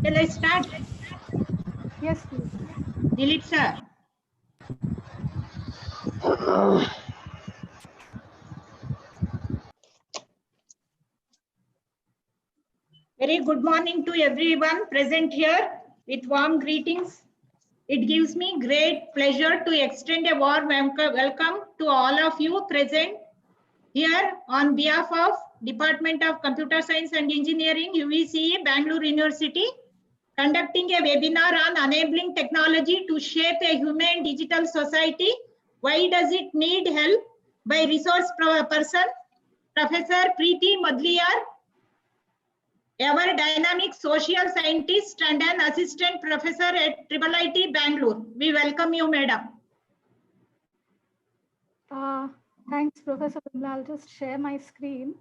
Shall I start? Yes, please. Dilip sir. Very good morning to everyone present here with warm greetings. It gives me great pleasure to extend a warm welcome to all of you present here on behalf of Department of Computer Science and Engineering, UVCE, Bangalore University, conducting a webinar on enabling technology to shape a human digital society. Why does it need help? By resource person, Professor Preeti Madliyar, our dynamic social scientist and an assistant professor at IIIT Bangalore. We welcome you, madam. Thanks, Professor Vimla. I'll just share my screen.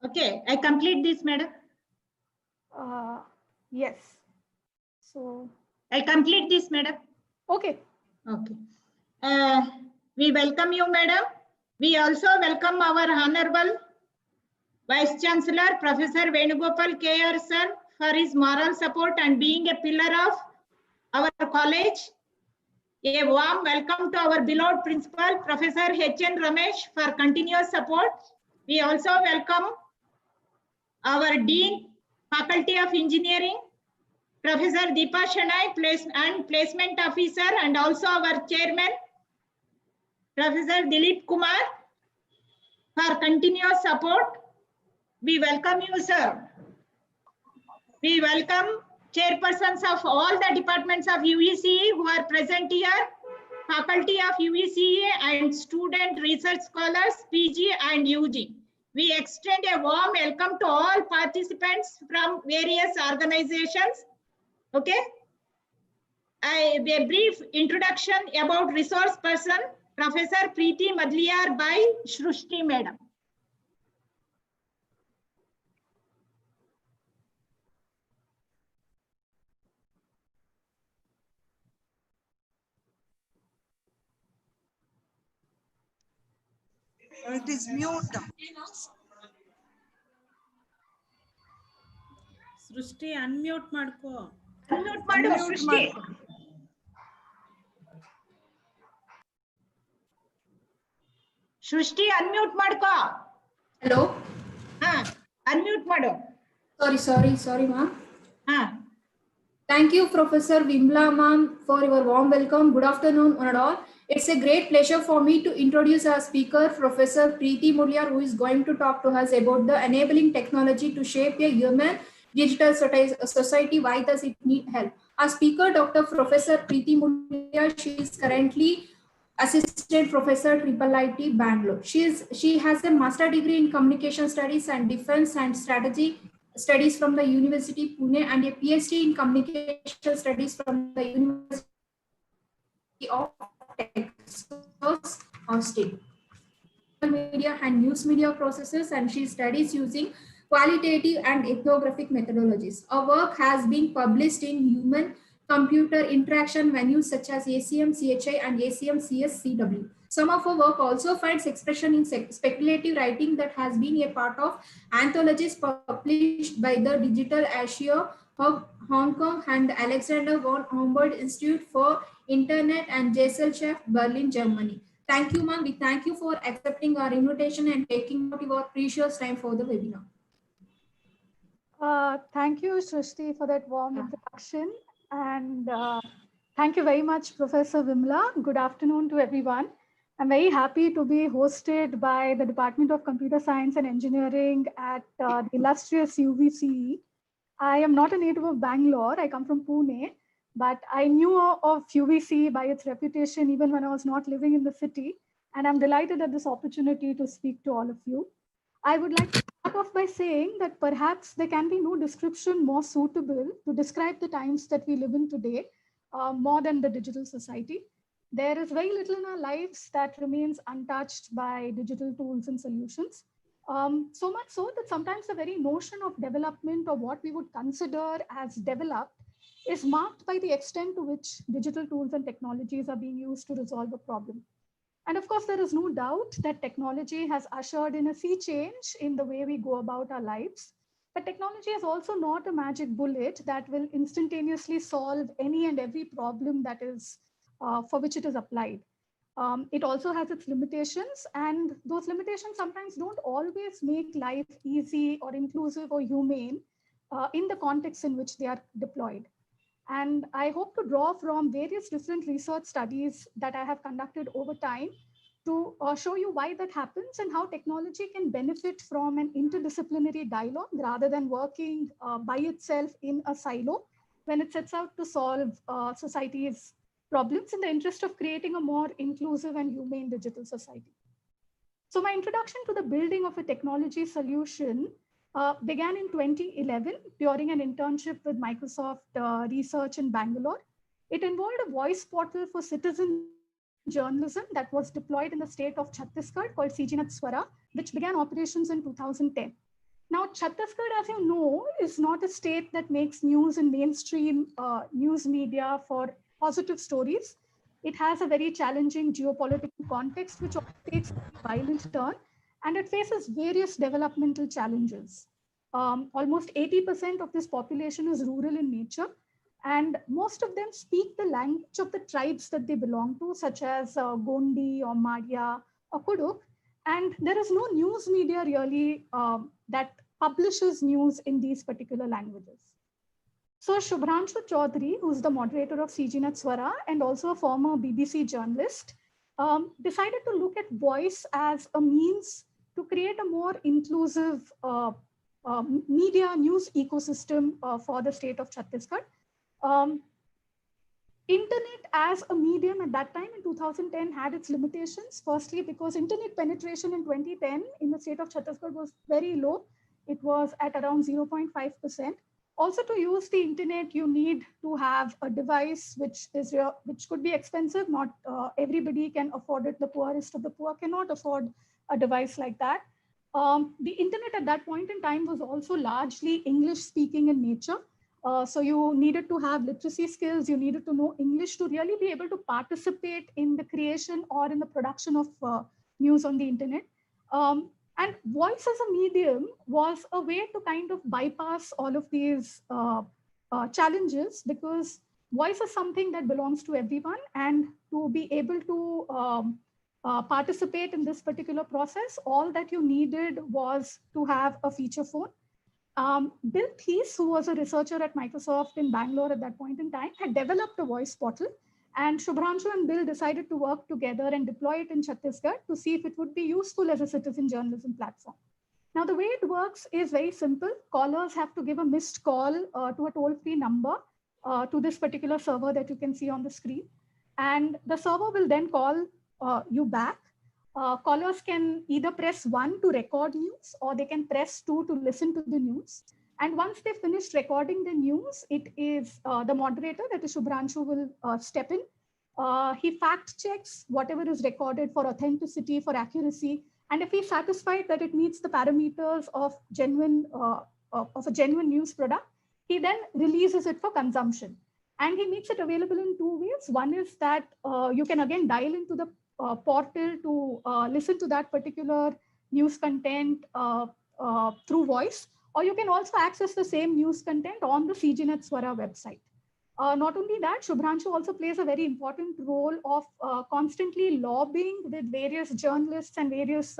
Okay, I complete this, madam. Yes. So I complete this, madam. Okay. Okay. We welcome you, madam. We also welcome our Honorable Vice Chancellor, Professor Venugopal K.R. sir, for his moral support and being a pillar of our college. A warm welcome to our beloved principal, Professor H.N. Ramesh, for continuous support. We also welcome our Dean, Faculty of Engineering, Professor Deepa Shanai, Placement Officer, and also our Chairman, Professor Dilip Kumar, for continuous support. We welcome you, sir. We welcome chairpersons of all the departments of UVCE who are present here, faculty of UVCE and student research scholars, PG and UG. We extend a warm welcome to all participants from various organizations. Okay. A brief introduction about resource person, Professor Preeti Madliyar by Shrushti Madam. It is mute. ಸೃಷ್ಟಿ unmute ಮಾಡ್ಕೋ. Unmute ಮಾಡು ಸೃಷ್ಟಿ. ಸೃಷ್ಟಿ unmute ಮಾಡ್ಕೋ. Hello. Unmute ಮಾಡು. Sorry, ma'am. Thank you, Professor Vimla, ma'am, for your warm welcome. Good afternoon, one and all. It's a great pleasure for me to introduce our speaker, Professor Preeti Madliyar, who is going to talk to us about the enabling technology to shape a human digital society. Why does it need help? Our speaker, Dr. Professor Preeti Madliyar, she is currently Assistant Professor at IIIT Bangalore. She has a master degree in communication studies and defense and strategy studies from the University Pune and a PhD in communication studies from the University of Texas Austin. Media and news media processes, and she studies using qualitative and ethnographic methodologies. Her work has been published in human computer interaction venues such as ACM CHI and ACM CSCW. Some of her work also finds expression in speculative writing that has been a part of anthologies published by the Digital Asia Hub Hong Kong and Alexander von Humboldt Institute for Internet and Gesellschaft Berlin, Germany. Thank you, ma'am. We thank you for accepting our invitation and taking out your precious time for the webinar. Thank you, Srishti, for that warm introduction. And thank you very much, Professor Vimla. Good afternoon to everyone. I'm very happy to be hosted by the Department of Computer Science and Engineering at the illustrious UVCE. I am not a native of Bangalore. I come from Pune, but I knew of UVCE by its reputation even when I was not living in the city. And I'm delighted at this opportunity to speak to all of you. I would like to start off by saying that perhaps there can be no description more suitable to describe the times that we live in today, more than the digital society. There is very little in our lives that remains untouched by digital tools and solutions. So much so that sometimes the very notion of development or what we would consider as developed is marked by the extent to which digital tools and technologies are being used to resolve a problem. And of course, there is no doubt that technology has ushered in a sea change in the way we go about our lives. But technology is also not a magic bullet that will instantaneously solve any and every problem that is for which it is applied. It also has its limitations, and those limitations sometimes don't always make life easy or inclusive or humane in the context in which they are deployed. And I hope to draw from various different research studies that I have conducted over time to show you why that happens and how technology can benefit from an interdisciplinary dialogue rather than working by itself in a silo when it sets out to solve society's problems in the interest of creating a more inclusive and humane digital society. So my introduction to the building of a technology solution began in 2011 during an internship with Microsoft Research in Bangalore. It involved a voice portal for citizen journalism that was deployed in the state of Chhattisgarh called CGNet Swara, which began operations in 2010. Now, Chhattisgarh, as you know, is not a state that makes news in mainstream news media for positive stories. It has a very challenging geopolitical context, which takes a violent turn, and it faces various developmental challenges. Almost 80% of this population is rural in nature, and most of them speak the language of the tribes that they belong to, such as Gondi or Madia or Kuduk. And there is no news media really that publishes news in these particular languages. So Shubhranshu Chaudhary, who's the moderator of CGNet Swara and also a former BBC journalist, decided to look at voice as a means to create a more inclusive media news ecosystem for the state of Chhattisgarh. Internet as a medium at that time in 2010 had its limitations. Firstly, because internet penetration in 2010 in the state of Chhattisgarh was very low. It was at around 0.5%. Also, to use the internet, you need to have a device which could be expensive. Not everybody can afford it. The poorest of the poor cannot afford a device like that. The internet at that point in time was also largely English speaking in nature. So you needed to have literacy skills, you needed to know English to really be able to participate in the creation or in the production of news on the internet. And voice as a medium was a way to kind of bypass all of these challenges, because voice is something that belongs to everyone, and to be able to participate in this particular process, all that you needed was to have a feature phone. Bill Thies, who was a researcher at Microsoft in Bangalore at that point in time, had developed a voice portal, and Shubhranshu and Bill decided to work together and deploy it in Chhattisgarh to see if it would be useful as a citizen journalism platform. Now, the way it works is very simple. Callers have to give a missed call to a toll-free number to this particular server that you can see on the screen, and the server will then call you back. Callers can either press 1 to record news, or they can press 2 to listen to the news. And once they finish recording the news, it is the moderator, that is Shubhranshu, will step in. He fact checks whatever is recorded for authenticity, for accuracy. And if he's satisfied that it meets the parameters of a genuine news product, he then releases it for consumption. And he makes it available in two ways. One is that you can again dial into the portal to listen to that particular news content through voice, or you can also access the same news content on the CGNet Swara website. Not only that, Shubhranshu also plays a very important role of constantly lobbying with various journalists and various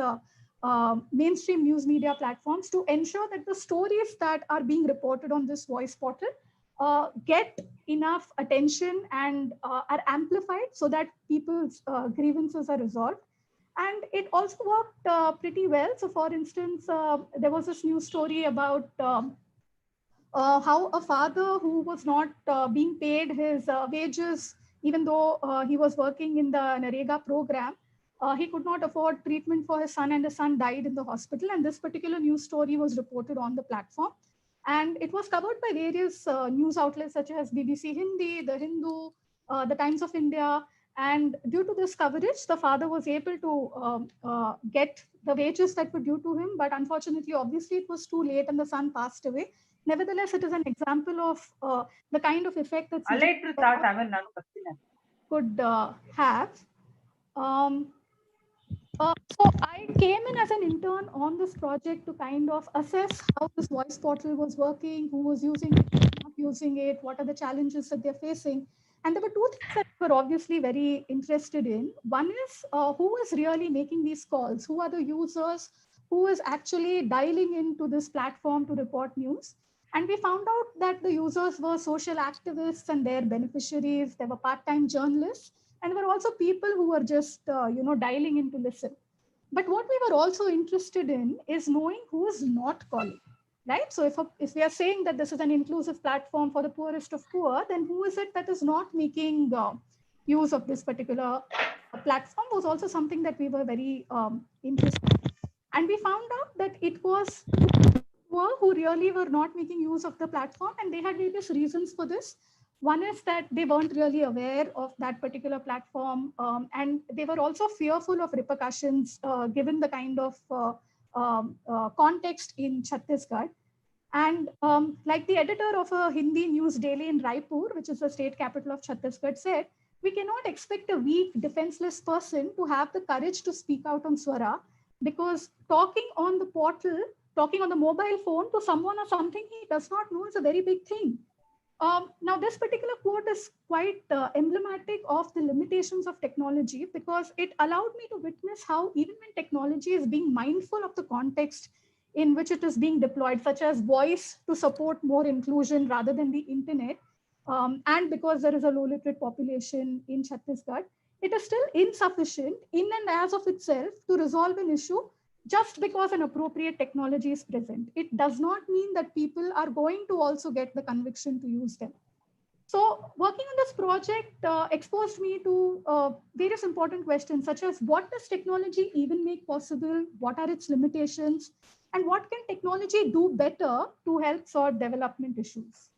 mainstream news media platforms to ensure that the stories that are being reported on this voice portal get enough attention and are amplified so that people's grievances are resolved. And it also worked pretty well. So for instance, there was this news story about how a father who was not being paid his wages, even though he was working in the NREGA program, he could not afford treatment for his son, and his son died in the hospital. And this particular news story was reported on the platform. And it was covered by various news outlets such as BBC Hindi, The Hindu, The Times of India. And due to this coverage, the father was able to get the wages that were due to him. But unfortunately, obviously, it was too late and the son passed away. Nevertheless, it is an example of the kind of effect that could have. So I came in as an intern on this project to kind of assess how this voice portal was working, who was using it, not using it, what are the challenges that they're facing. And there were two things that we were obviously very interested in. One is who is really making these calls? Who are the users? Who is actually dialing into this platform to report news? And we found out that the users were social activists and their beneficiaries. There were part-time journalists, and there were also people who were just, dialing in to listen. But what we were also interested in is knowing who is not calling, right? So if we are saying that this is an inclusive platform for the poorest of poor, then who is it that is not making use of this particular platform was also something that we were very interested in. And we found out that it was poor who really were not making use of the platform, and they had various reasons for this. One is that they weren't really aware of that particular platform, and they were also fearful of repercussions given the kind of context in Chhattisgarh. And like the editor of a Hindi news daily in Raipur, which is the state capital of Chhattisgarh, said, we cannot expect a weak, defenseless person to have the courage to speak out on Swara, because talking on the portal, talking on the mobile phone to someone or something he does not know is a very big thing. Now, this particular quote is quite emblematic of the limitations of technology, because it allowed me to witness how even when technology is being mindful of the context in which it is being deployed, such as voice to support more inclusion rather than the internet, and because there is a low literate population in Chhattisgarh, it is still insufficient in and as of itself to resolve an issue just because an appropriate technology is present. It does not mean that people are going to also get the conviction to use them. So working on this project exposed me to various important questions, such as what does technology even make possible? What are its limitations? And what can technology do better to help solve development issues?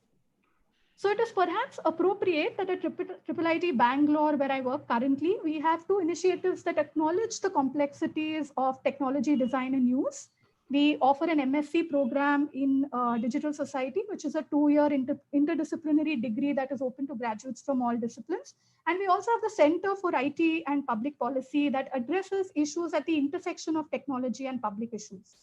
So it is perhaps appropriate that at IIIT Bangalore, where I work currently, we have two initiatives that acknowledge the complexities of technology design and use. We offer an MSc program in digital society, which is a 2-year interdisciplinary degree that is open to graduates from all disciplines. And we also have the Center for IT and Public Policy that addresses issues at the intersection of technology and public issues.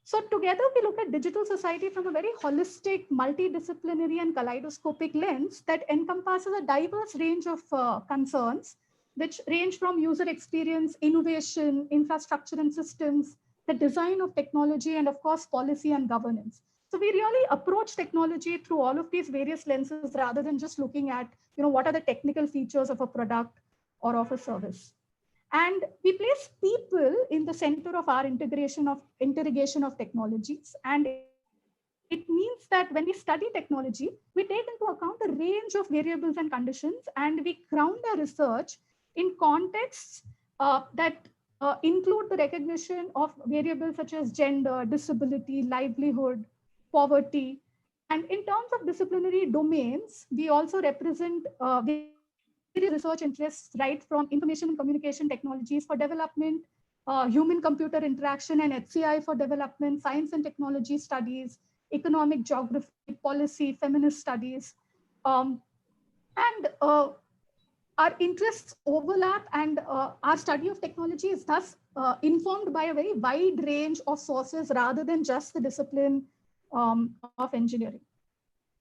So together we look at digital society from a very holistic, multidisciplinary and kaleidoscopic lens that encompasses a diverse range of concerns, which range from user experience, innovation, infrastructure and systems, the design of technology, and of course, policy and governance. So we really approach technology through all of these various lenses rather than just looking at, what are the technical features of a product or of a service. And we place people in the center of our interrogation of technologies. And it means that when we study technology, we take into account a range of variables and conditions, and we ground our research in contexts that include the recognition of variables such as gender, disability, livelihood, poverty. And in terms of disciplinary domains, we also represent research interests, right from information and communication technologies for development, human-computer interaction and HCI for development, science and technology studies, economic geography, policy, feminist studies. And our interests overlap, and our study of technology is thus informed by a very wide range of sources rather than just the discipline of engineering.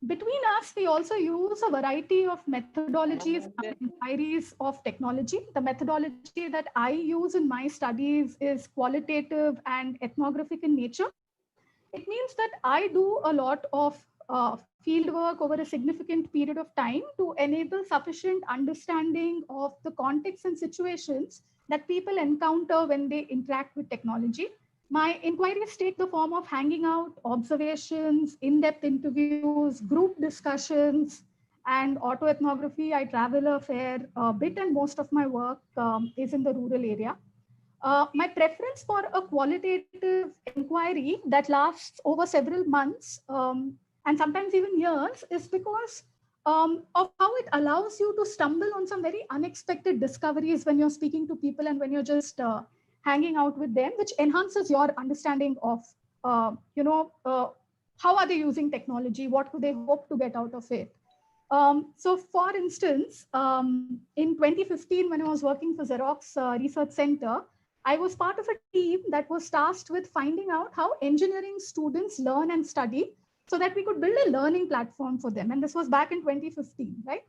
Between us, we also use a variety of methodologies and inquiries of technology. The methodology that I use in my studies is qualitative and ethnographic in nature. It means that I do a lot of field work over a significant period of time to enable sufficient understanding of the context and situations that people encounter when they interact with technology. My inquiries take the form of hanging out, observations, in-depth interviews, group discussions, and autoethnography. I travel a fair bit, and most of my work is in the rural area. My preference for a qualitative inquiry that lasts over several months and sometimes even years is because of how it allows you to stumble on some very unexpected discoveries when you're speaking to people and when you're just hanging out with them, which enhances your understanding of, how are they using technology? What do they hope to get out of it? So for instance, in 2015, when I was working for Xerox Research Center, I was part of a team that was tasked with finding out how engineering students learn and study so that we could build a learning platform for them. And this was back in 2015, right?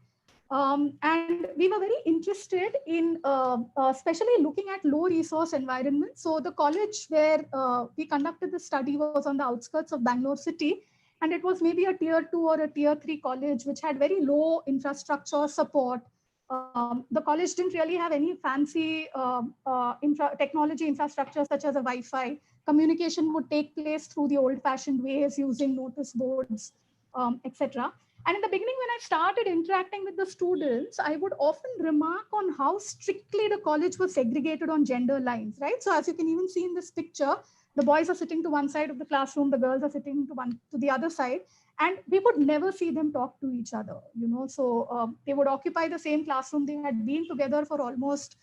And we were very interested in especially looking at low resource environments. So the college where we conducted the study was on the outskirts of Bangalore city. And it was maybe a tier 2 or a tier 3 college, which had very low infrastructure support. The college didn't really have any fancy technology infrastructure such as a Wi-Fi. Communication would take place through the old-fashioned ways using notice boards, etc. And in the beginning, when I started interacting with the students, I would often remark on how strictly the college was segregated on gender lines, right? So as you can even see in this picture, the boys are sitting to one side of the classroom, the girls are sitting to the other side, and we would never see them talk to each other, you know. So they would occupy the same classroom. They had been together for almost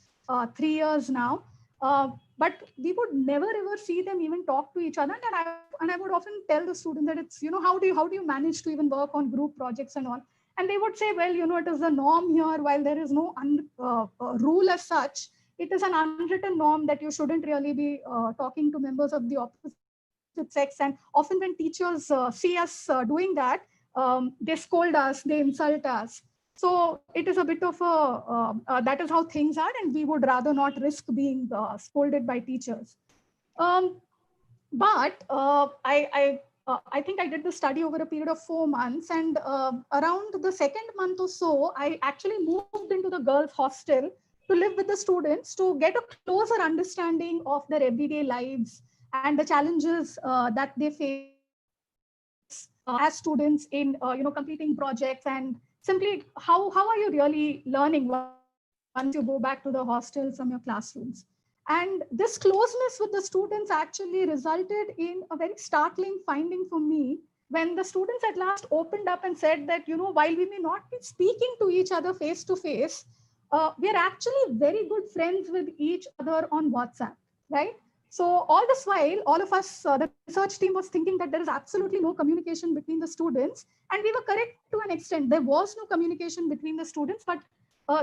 3 years now. But we would never ever see them even talk to each other. And I would often tell the student that it's, you know, how do you manage to even work on group projects and all? And they would say, well, you know, it is the norm here. While there is no rule as such, it is an unwritten norm that you shouldn't really be talking to members of the opposite sex. And often when teachers see us doing that, they scold us, they insult us. So it is a bit of that is how things are, and we would rather not risk being scolded by teachers. But I think I did the study over a period of 4 months, and around the second month or so, I actually moved into the girls' hostel to live with the students to get a closer understanding of their everyday lives and the challenges that they face as students in completing projects, and simply how are you really learning once you go back to the hostel from your classrooms. And this closeness with the students actually resulted in a very startling finding for me when the students at last opened up and said that, you know, while we may not be speaking to each other face to face, we are actually very good friends with each other on WhatsApp, right? So all this while, all of us, the research team was thinking that there is absolutely no communication between the students. And we were correct to an extent. There was no communication between the students, but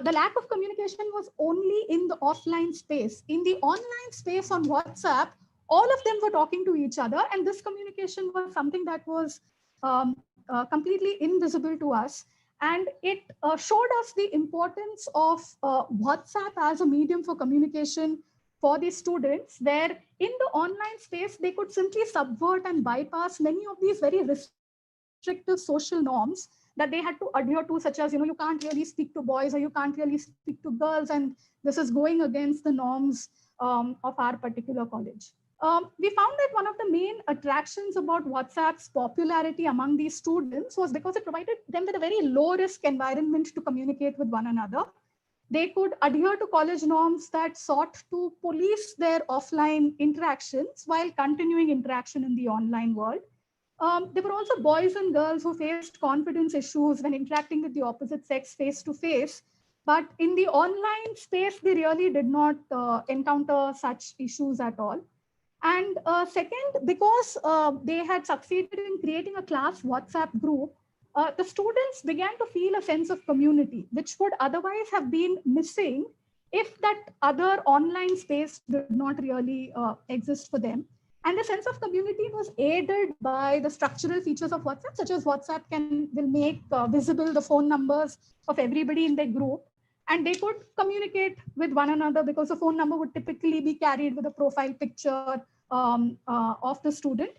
the lack of communication was only in the offline space. In the online space on WhatsApp, all of them were talking to each other. And this communication was something that was completely invisible to us. And it showed us the importance of WhatsApp as a medium for communication for the students, where in the online space, they could simply subvert and bypass many of these very restrictive social norms that they had to adhere to, such as, you know, you can't really speak to boys or you can't really speak to girls. And this is going against the norms of our particular college. We found that one of the main attractions about WhatsApp's popularity among these students was because it provided them with a very low risk environment to communicate with one another. They could adhere to college norms that sought to police their offline interactions while continuing interaction in the online world. There were also boys and girls who faced confidence issues when interacting with the opposite sex face to face. But in the online space, they really did not encounter such issues at all. And second, because they had succeeded in creating a class WhatsApp group, the students began to feel a sense of community, which would otherwise have been missing if that other online space did not really exist for them. And the sense of community was aided by the structural features of WhatsApp, such as WhatsApp will make visible the phone numbers of everybody in their group. And they could communicate with one another because the phone number would typically be carried with a profile picture of the student.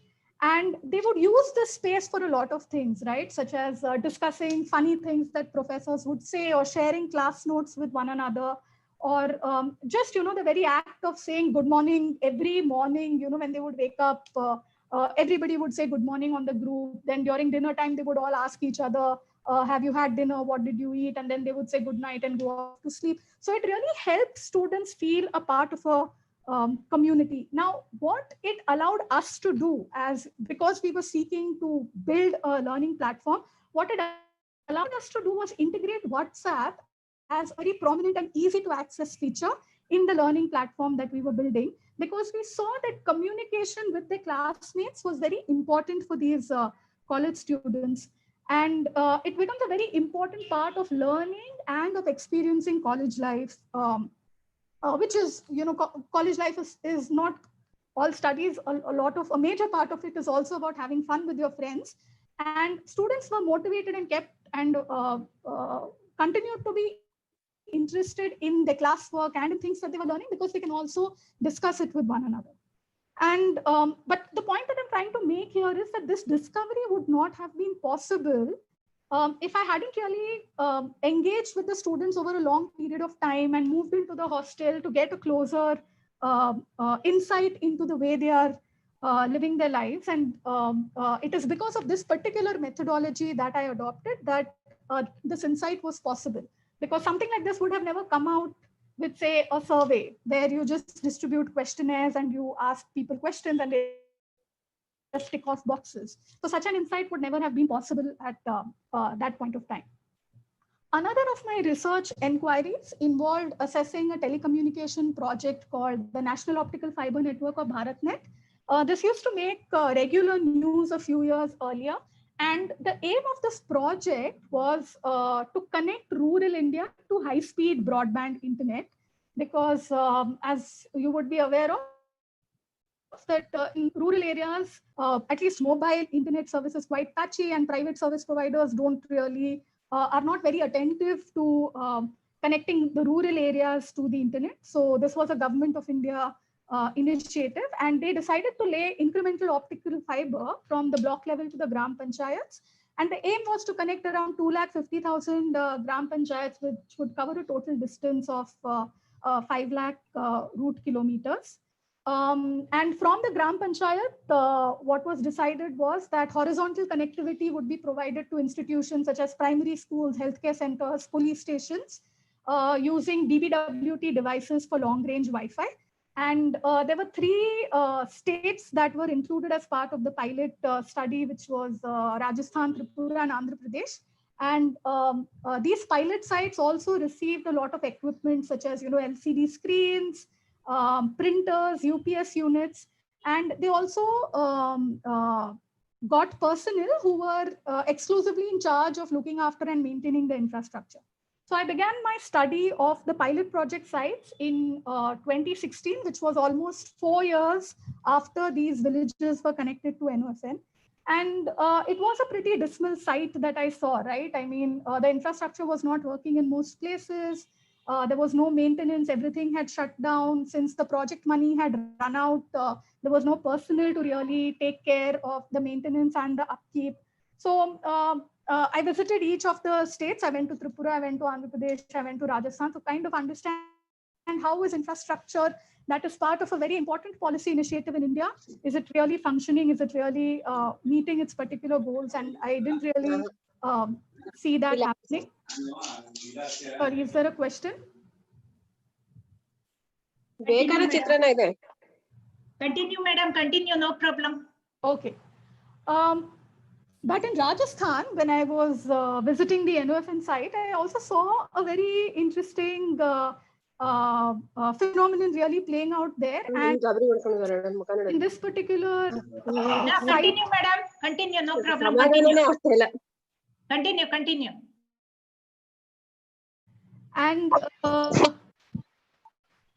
And they would use this space for a lot of things, right? Such as discussing funny things that professors would say, or sharing class notes with one another, or just, you know, the very act of saying good morning every morning, you know, when they would wake up, everybody would say good morning on the group. Then during dinner time, they would all ask each other, have you had dinner? What did you eat? And then they would say good night and go off to sleep. So it really helped students feel a part of a community. Now, what it allowed us to do, because we were seeking to build a learning platform, what it allowed us to do was integrate WhatsApp as a very prominent and easy to access feature in the learning platform that we were building, because we saw that communication with their classmates was very important for these college students. And it becomes a very important part of learning and of experiencing college life which is, college life is not all studies. A major part of it is also about having fun with your friends. And students were motivated and kept and continued to be interested in their classwork and in things that they were learning, because they can also discuss it with one another. And but the point that I'm trying to make here is that this discovery would not have been possible if I hadn't really engaged with the students over a long period of time and moved into the hostel to get a closer insight into the way they are living their lives. And it is because of this particular methodology that I adopted that this insight was possible. Because something like this would have never come out with, say, a survey where you just distribute questionnaires and you ask people questions and they just tick off boxes. So such an insight would never have been possible at that point of time. Another of my research inquiries involved assessing a telecommunication project called the National Optical Fiber Network, or BharatNet. This used to make regular news a few years earlier. And the aim of this project was to connect rural India to high-speed broadband internet, because as you would be aware of, that in rural areas, at least mobile internet service is quite patchy, and private service providers don't really, are not very attentive to connecting the rural areas to the internet. So this was a Government of India initiative, and they decided to lay incremental optical fiber from the block level to the Gram Panchayats. And the aim was to connect around 250,000 Gram Panchayats, which would cover a total distance of 5 lakh route kilometers. And from the Gram Panchayat, what was decided was that horizontal connectivity would be provided to institutions such as primary schools, healthcare centers, police stations, using DBWT devices for long-range Wi-Fi. And there were 3 states that were included as part of the pilot study, which was Rajasthan, Tripura, and Andhra Pradesh. And these pilot sites also received a lot of equipment such as, LCD screens, printers, UPS units, and they also got personnel who were exclusively in charge of looking after and maintaining the infrastructure. So I began my study of the pilot project sites in 2016, which was almost 4 years after these villages were connected to NOFN. And it was a pretty dismal sight that I saw, right? I mean, the infrastructure was not working in most places. There was no maintenance. Everything had shut down. Since the project money had run out, there was no personnel to really take care of the maintenance and the upkeep. So I visited each of the states. I went to Tripura, I went to Andhra Pradesh, I went to Rajasthan to kind of understand how is infrastructure that is part of a very important policy initiative in India. Is it really functioning? Is it really meeting its particular goals? And I didn't really see that happening. Sorry, is there a question? Continue, madam. Continue. No problem. Okay. But in Rajasthan, when I was visiting the NOFN site, I also saw a very interesting phenomenon really playing out there. And in this particular Continue, madam. Continue. No problem. Continue. And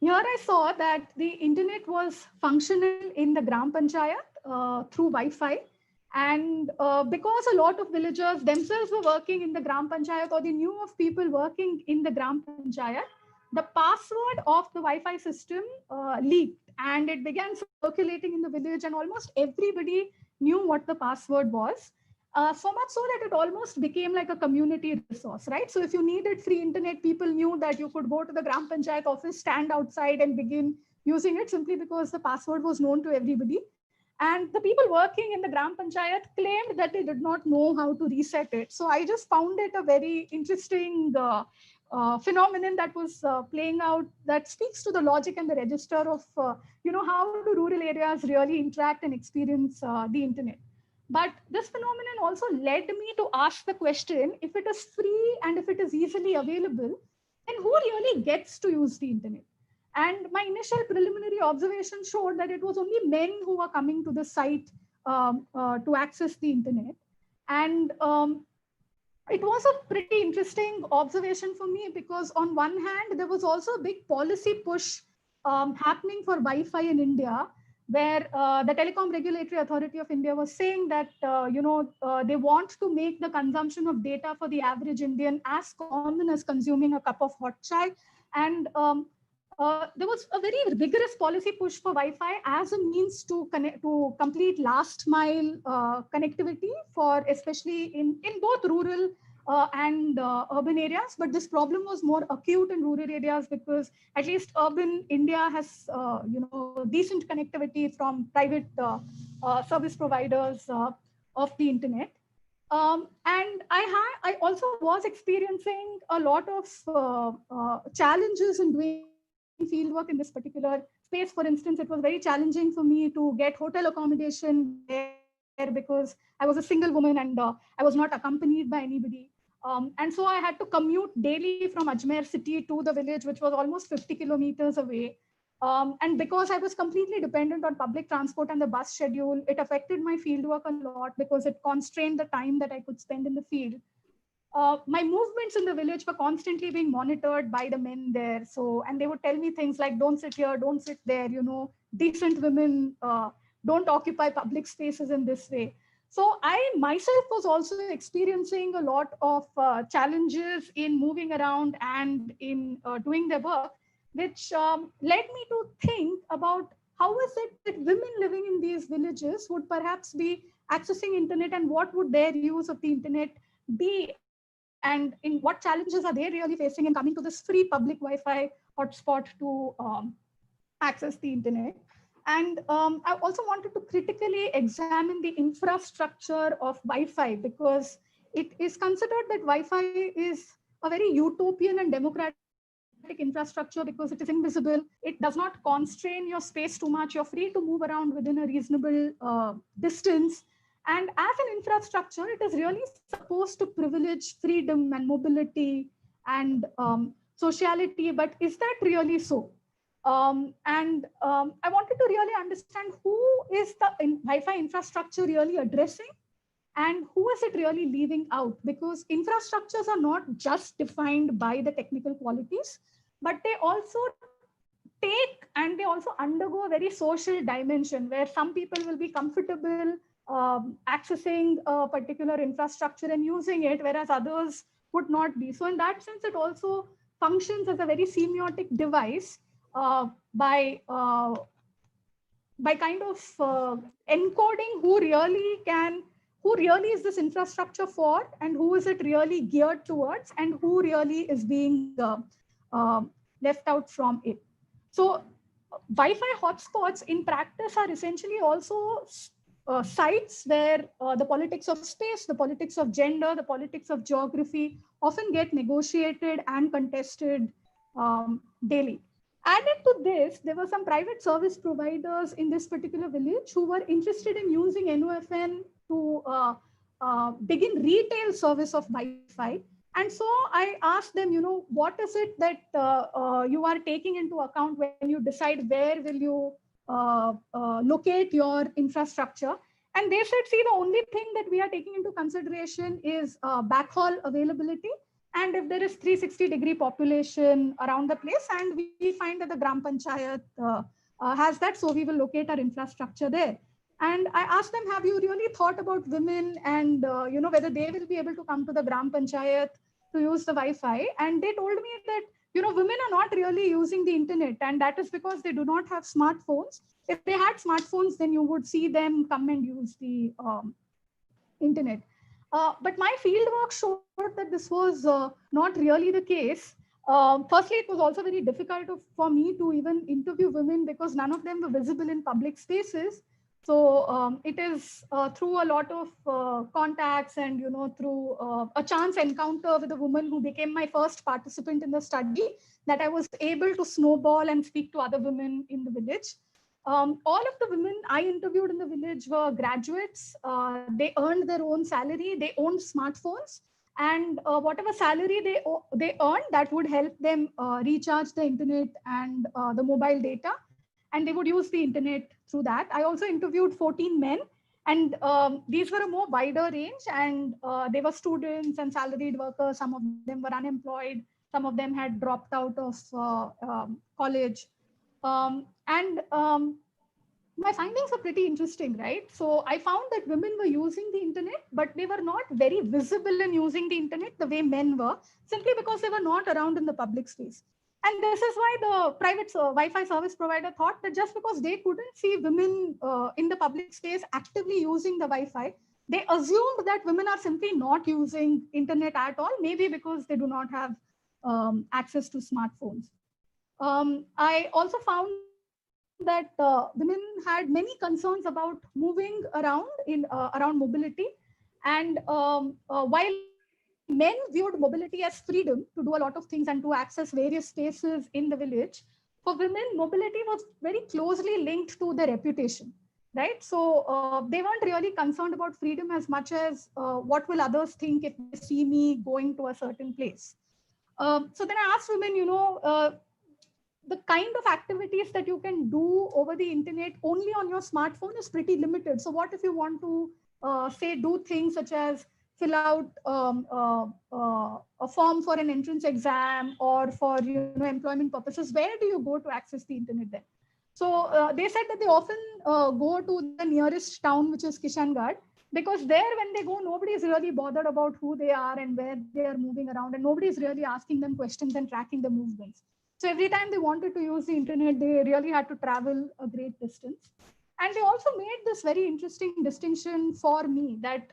here I saw that the internet was functional in the Gram Panchayat through Wi-Fi. And because a lot of villagers themselves were working in the Gram Panchayat, or they knew of people working in the Gram Panchayat, the password of the Wi-Fi system leaked, and it began circulating in the village, and almost everybody knew what the password was. So much so that it almost became like a community resource, right? So if you needed free internet, people knew that you could go to the Gram Panchayat office, stand outside and begin using it, simply because the password was known to everybody. And the people working in the Gram Panchayat claimed that they did not know how to reset it. So I just found it a very interesting phenomenon that was playing out, that speaks to the logic and the register of, how do rural areas really interact and experience the internet. But this phenomenon also led me to ask the question, if it is free and if it is easily available, then who really gets to use the internet? And my initial preliminary observation showed that it was only men who were coming to the site to access the internet. And it was a pretty interesting observation for me, because on one hand, there was also a big policy push happening for Wi-Fi in India, where the Telecom Regulatory Authority of India was saying that, they want to make the consumption of data for the average Indian as common as consuming a cup of hot chai. And there was a very vigorous policy push for Wi-Fi as a means to connect, to complete last mile connectivity for, especially in both rural and urban areas. But this problem was more acute in rural areas, because at least urban India has decent connectivity from private service providers of the internet. And I also was experiencing a lot of challenges in doing fieldwork in this particular space. For instance, it was very challenging for me to get hotel accommodation there, because I was a single woman and I was not accompanied by anybody. And so I had to commute daily from Ajmer city to the village, which was almost 50 kilometers away. And because I was completely dependent on public transport and the bus schedule, it affected my fieldwork a lot, because it constrained the time that I could spend in the field. My movements in the village were constantly being monitored by the men there. So, and they would tell me things like, don't sit here, don't sit there, decent women don't occupy public spaces in this way. So I myself was also experiencing a lot of challenges in moving around and in doing their work, which led me to think about how is it that women living in these villages would perhaps be accessing internet, and what would their use of the internet be, and in what challenges are they really facing in coming to this free public Wi-Fi hotspot to access the internet. And I also wanted to critically examine the infrastructure of Wi-Fi, because it is considered that Wi-Fi is a very utopian and democratic infrastructure, because it is invisible. It does not constrain your space too much. You're free to move around within a reasonable distance. And as an infrastructure, it is really supposed to privilege freedom and mobility and sociality. But is that really so? I wanted to really understand who is the Wi-Fi infrastructure really addressing, and who is it really leaving out? Because infrastructures are not just defined by the technical qualities, but they also take and they also undergo a very social dimension, where some people will be comfortable accessing a particular infrastructure and using it, whereas others would not be. So in that sense, it also functions as a very semiotic device by kind of encoding who really is this infrastructure for, and who is it really geared towards, and who really is being left out from it. So Wi-Fi hotspots in practice are essentially also sites where the politics of space, the politics of gender, the politics of geography often get negotiated and contested daily. Added to this, there were some private service providers in this particular village who were interested in using NOFN to begin retail service of Wi-Fi. And so I asked them, what is it that you are taking into account when you decide where will you locate your infrastructure? And they said, see, the only thing that we are taking into consideration is backhaul availability. And if there is 360-degree population around the place, and we find that the Gram Panchayat has that, so we will locate our infrastructure there. And I asked them, have you really thought about women and whether they will be able to come to the Gram Panchayat to use the Wi-Fi? And they told me that women are not really using the internet, and that is because they do not have smartphones. If they had smartphones, then you would see them come and use the internet. But my fieldwork showed that this was not really the case. Firstly, it was also very difficult for me to even interview women, because none of them were visible in public spaces. So it is through a lot of contacts and, through a chance encounter with a woman who became my first participant in the study, that I was able to snowball and speak to other women in the village. All of the women I interviewed in the village were graduates. They earned their own salary. They owned smartphones, and whatever salary they earned, that would help them recharge the internet and the mobile data, and they would use the internet through that. I also interviewed 14 men, And these were a more wider range, and they were students and salaried workers. Some of them were unemployed. Some of them had dropped out of college. And my findings were pretty interesting, right? So I found that women were using the internet, but they were not very visible in using the internet the way men were, simply because they were not around in the public space. And this is why the private Wi-Fi service provider thought that just because they couldn't see women in the public space actively using the Wi-Fi, they assumed that women are simply not using internet at all, maybe because they do not have access to smartphones. I also found that women had many concerns about moving around in around mobility, and while men viewed mobility as freedom to do a lot of things and to access various spaces in the village, for women mobility was very closely linked to their reputation, right? So they weren't really concerned about freedom as much as what will others think if they see me going to a certain place. So then I asked women, the kind of activities that you can do over the internet only on your smartphone is pretty limited. So what if you want to say do things such as fill out a form for an entrance exam or for employment purposes? Where do you go to access the internet then? So they said that they often go to the nearest town, which is Kishangarh, because there when they go, nobody is really bothered about who they are and where they are moving around, and nobody is really asking them questions and tracking the movements. So every time they wanted to use the internet, they really had to travel a great distance. And they also made this very interesting distinction for me that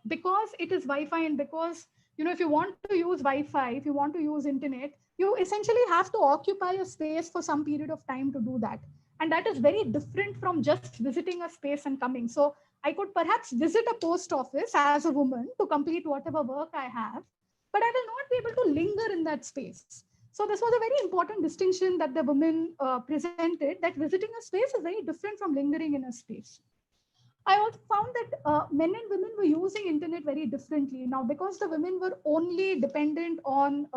because it is Wi-Fi, and because, if you want to use Wi-Fi, if you want to use internet, you essentially have to occupy a space for some period of time to do that. And that is very different from just visiting a space and coming. So I could perhaps visit a post office as a woman to complete whatever work I have, but I will not be able to linger in that space. So this was a very important distinction that the women presented, that visiting a space is very different from lingering in a space. I also found that men and women were using internet very differently. Now, because the women were only dependent on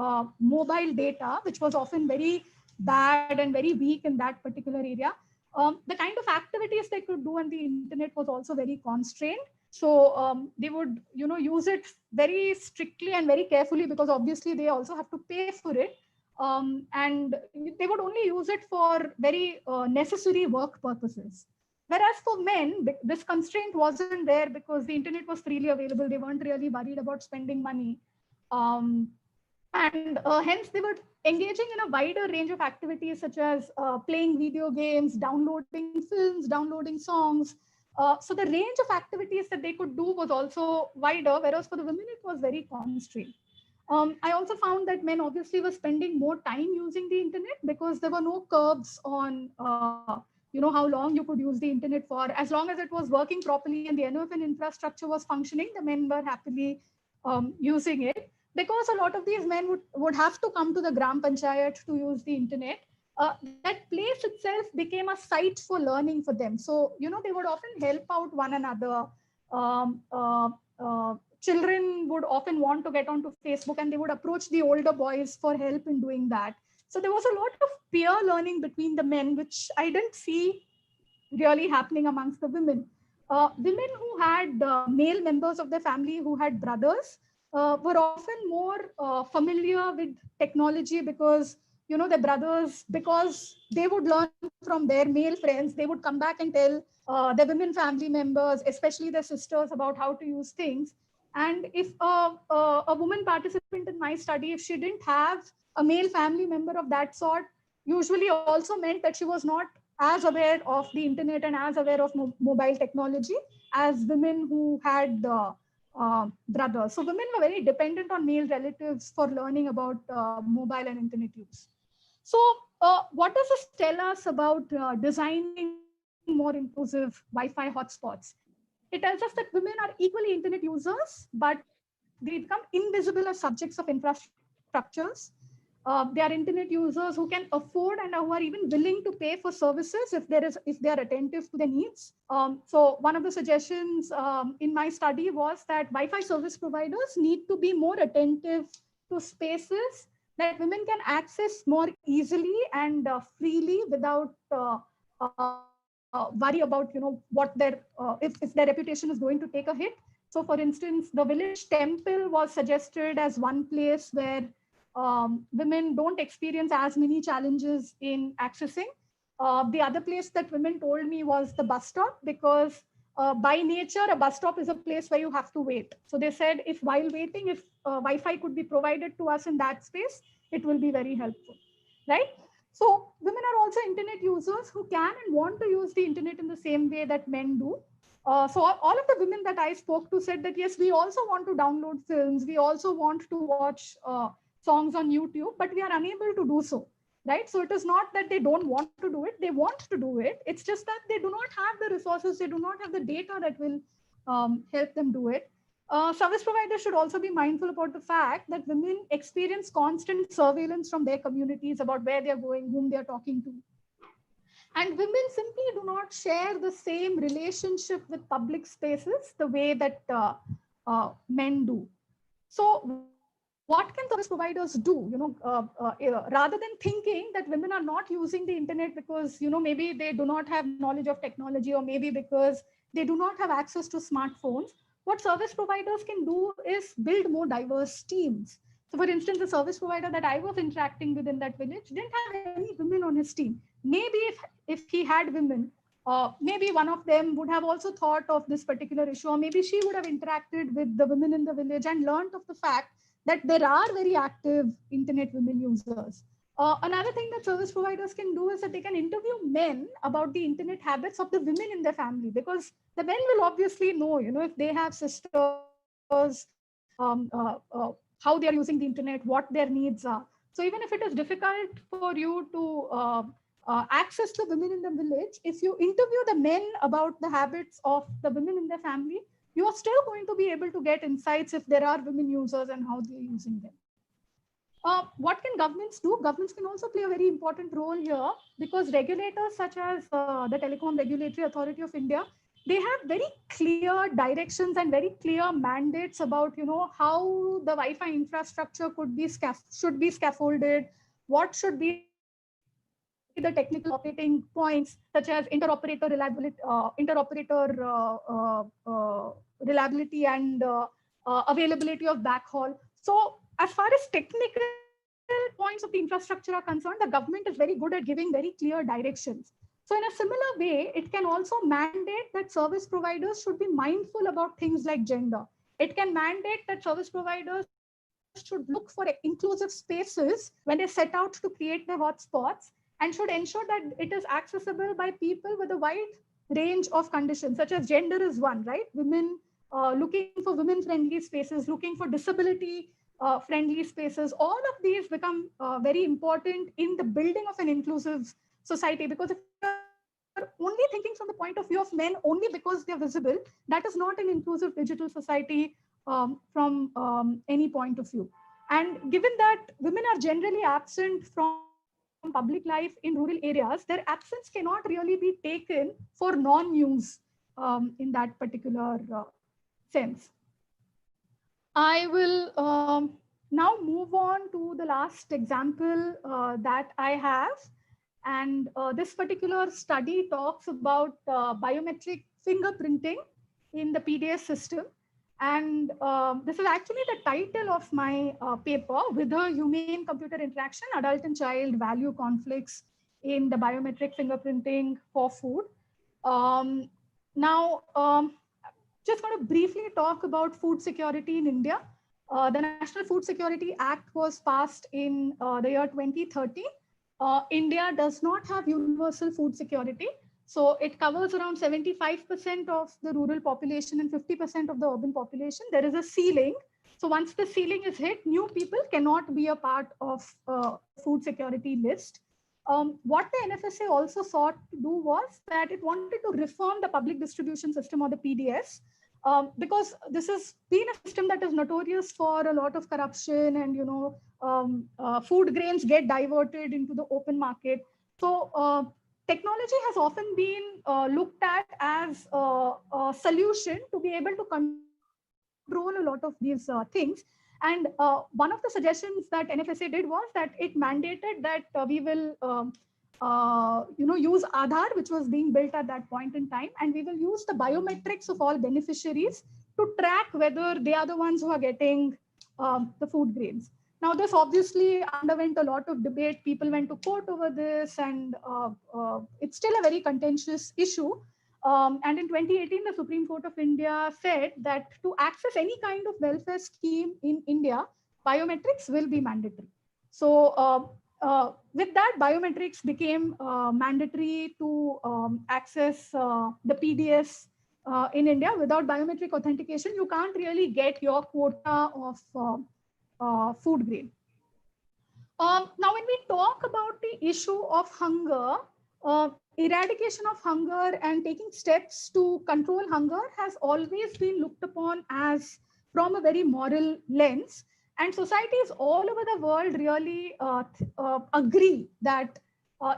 mobile data, which was often very bad and very weak in that particular area, the kind of activities they could do on the internet was also very constrained. So they would, use it very strictly and very carefully, because obviously they also have to pay for it. And they would only use it for very necessary work purposes. Whereas for men, this constraint wasn't there because the internet was freely available. They weren't really worried about spending money. And hence they were engaging in a wider range of activities, such as playing video games, downloading films, downloading songs. So the range of activities that they could do was also wider, whereas for the women, it was very constrained. I also found that men obviously were spending more time using the internet because there were no curbs on, how long you could use the internet for. As long as it was working properly and the enough infrastructure was functioning, the men were happily using it. Because a lot of these men would have to come to the Gram Panchayat to use the internet, that place itself became a site for learning for them. So, they would often help out one another. Children would often want to get onto Facebook, and they would approach the older boys for help in doing that. So there was a lot of peer learning between the men, which I didn't see really happening amongst the women. Women who had male members of their family who had brothers were often more familiar with technology, because their brothers, because they would learn from their male friends, they would come back and tell their women family members, especially their sisters, about how to use things. And if a woman participant in my study, if she didn't have a male family member of that sort, usually also meant that she was not as aware of the internet and as aware of mobile technology as women who had brothers. So women were very dependent on male relatives for learning about mobile and internet use. So what does this tell us about designing more inclusive Wi-Fi hotspots? It tells us that women are equally internet users, but they become invisible as subjects of infrastructures. They are internet users who can afford and who are even willing to pay for services if they are attentive to their needs. So one of the suggestions in my study was that Wi-Fi service providers need to be more attentive to spaces that women can access more easily and freely without worry about, what their, if their reputation is going to take a hit. So for instance, the village temple was suggested as one place where women don't experience as many challenges in accessing. The other place that women told me was the bus stop, because by nature, a bus stop is a place where you have to wait. So they said, if while waiting, if Wi-Fi could be provided to us in that space, it will be very helpful, right? So women are also internet users who can and want to use the internet in the same way that men do. So all of the women that I spoke to said that, yes, we also want to download films. We also want to watch songs on YouTube, but we are unable to do so, right? So it is not that they don't want to do it. They want to do it. It's just that they do not have the resources. They do not have the data that will help them do it. Service providers should also be mindful about the fact that women experience constant surveillance from their communities about where they're going, whom they're talking to. And women simply do not share the same relationship with public spaces the way that men do. So what can service providers do? Rather than thinking that women are not using the internet because, maybe they do not have knowledge of technology, or maybe because they do not have access to smartphones, what service providers can do is build more diverse teams. So for instance, the service provider that I was interacting with in that village didn't have any women on his team. Maybe if he had women, maybe one of them would have also thought of this particular issue, or maybe she would have interacted with the women in the village and learned of the fact that there are very active internet women users. Another thing that service providers can do is that they can interview men about the internet habits of the women in their family, because the men will obviously know, if they have sisters, how they are using the internet, what their needs are. So even if it is difficult for you to access the women in the village, if you interview the men about the habits of the women in their family, you are still going to be able to get insights if there are women users and how they're using them. What can governments do? Governments can also play a very important role here, because regulators such as the Telecom Regulatory Authority of India, they have very clear directions and very clear mandates about, how the Wi-Fi infrastructure should be scaffolded, what should be the technical operating points, such as interoperator reliability and availability of backhaul. So as far as technical points of the infrastructure are concerned, the government is very good at giving very clear directions. So in a similar way, it can also mandate that service providers should be mindful about things like gender. It can mandate that service providers should look for inclusive spaces when they set out to create their hotspots, and should ensure that it is accessible by people with a wide range of conditions, such as gender is one, right? Women, looking for women-friendly spaces, looking for disability-friendly spaces. All of these become very important in the building of an inclusive society, because if you're only thinking from the point of view of men only because they're visible, that is not an inclusive digital society from any point of view. And given that women are generally absent from public life in rural areas, their absence cannot really be taken for non-use in that particular sense. I will now move on to the last example that I have. And this particular study talks about biometric fingerprinting in the PDS system. And this is actually the title of my paper, Whether Humane Computer Interaction, Adult and Child Value Conflicts in the Biometric Fingerprinting for Food. Just going to briefly talk about food security in India. The National Food Security Act was passed in the year 2013. India does not have universal food security. So it covers around 75% of the rural population and 50% of the urban population. There is a ceiling. So once the ceiling is hit, new people cannot be a part of food security list. What the NFSA also sought to do was that it wanted to reform the public distribution system, or the PDS, because this has been a system that is notorious for a lot of corruption, and food grains get diverted into the open market. So technology has often been looked at as a solution to be able to control a lot of these things. And one of the suggestions that NFSA did was that it mandated that we will use Aadhaar, which was being built at that point in time, and we will use the biometrics of all beneficiaries to track whether they are the ones who are getting the food grains. Now, this obviously underwent a lot of debate. People went to court over this, and it's still a very contentious issue. And in 2018, the Supreme Court of India said that to access any kind of welfare scheme in India, biometrics will be mandatory. So with that, biometrics became mandatory to access the PDS in India. Without biometric authentication, you can't really get your quota of food grain. Now, when we talk about the issue of hunger, eradication of hunger and taking steps to control hunger has always been looked upon as from a very moral lens. And societies all over the world really agree that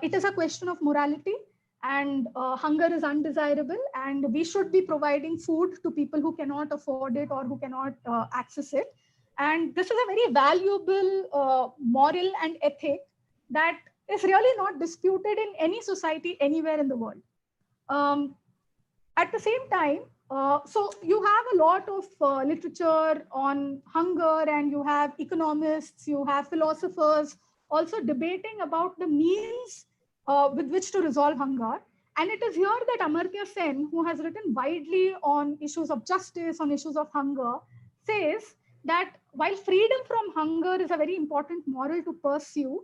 it is a question of morality, and hunger is undesirable, and we should be providing food to people who cannot afford it or who cannot access it. And this is a very valuable moral and ethic that is really not disputed in any society anywhere in the world. At the same time, so you have a lot of literature on hunger, and you have economists, you have philosophers also debating about the means with which to resolve hunger. And it is here that Amartya Sen, who has written widely on issues of justice, on issues of hunger, says that while freedom from hunger is a very important moral to pursue,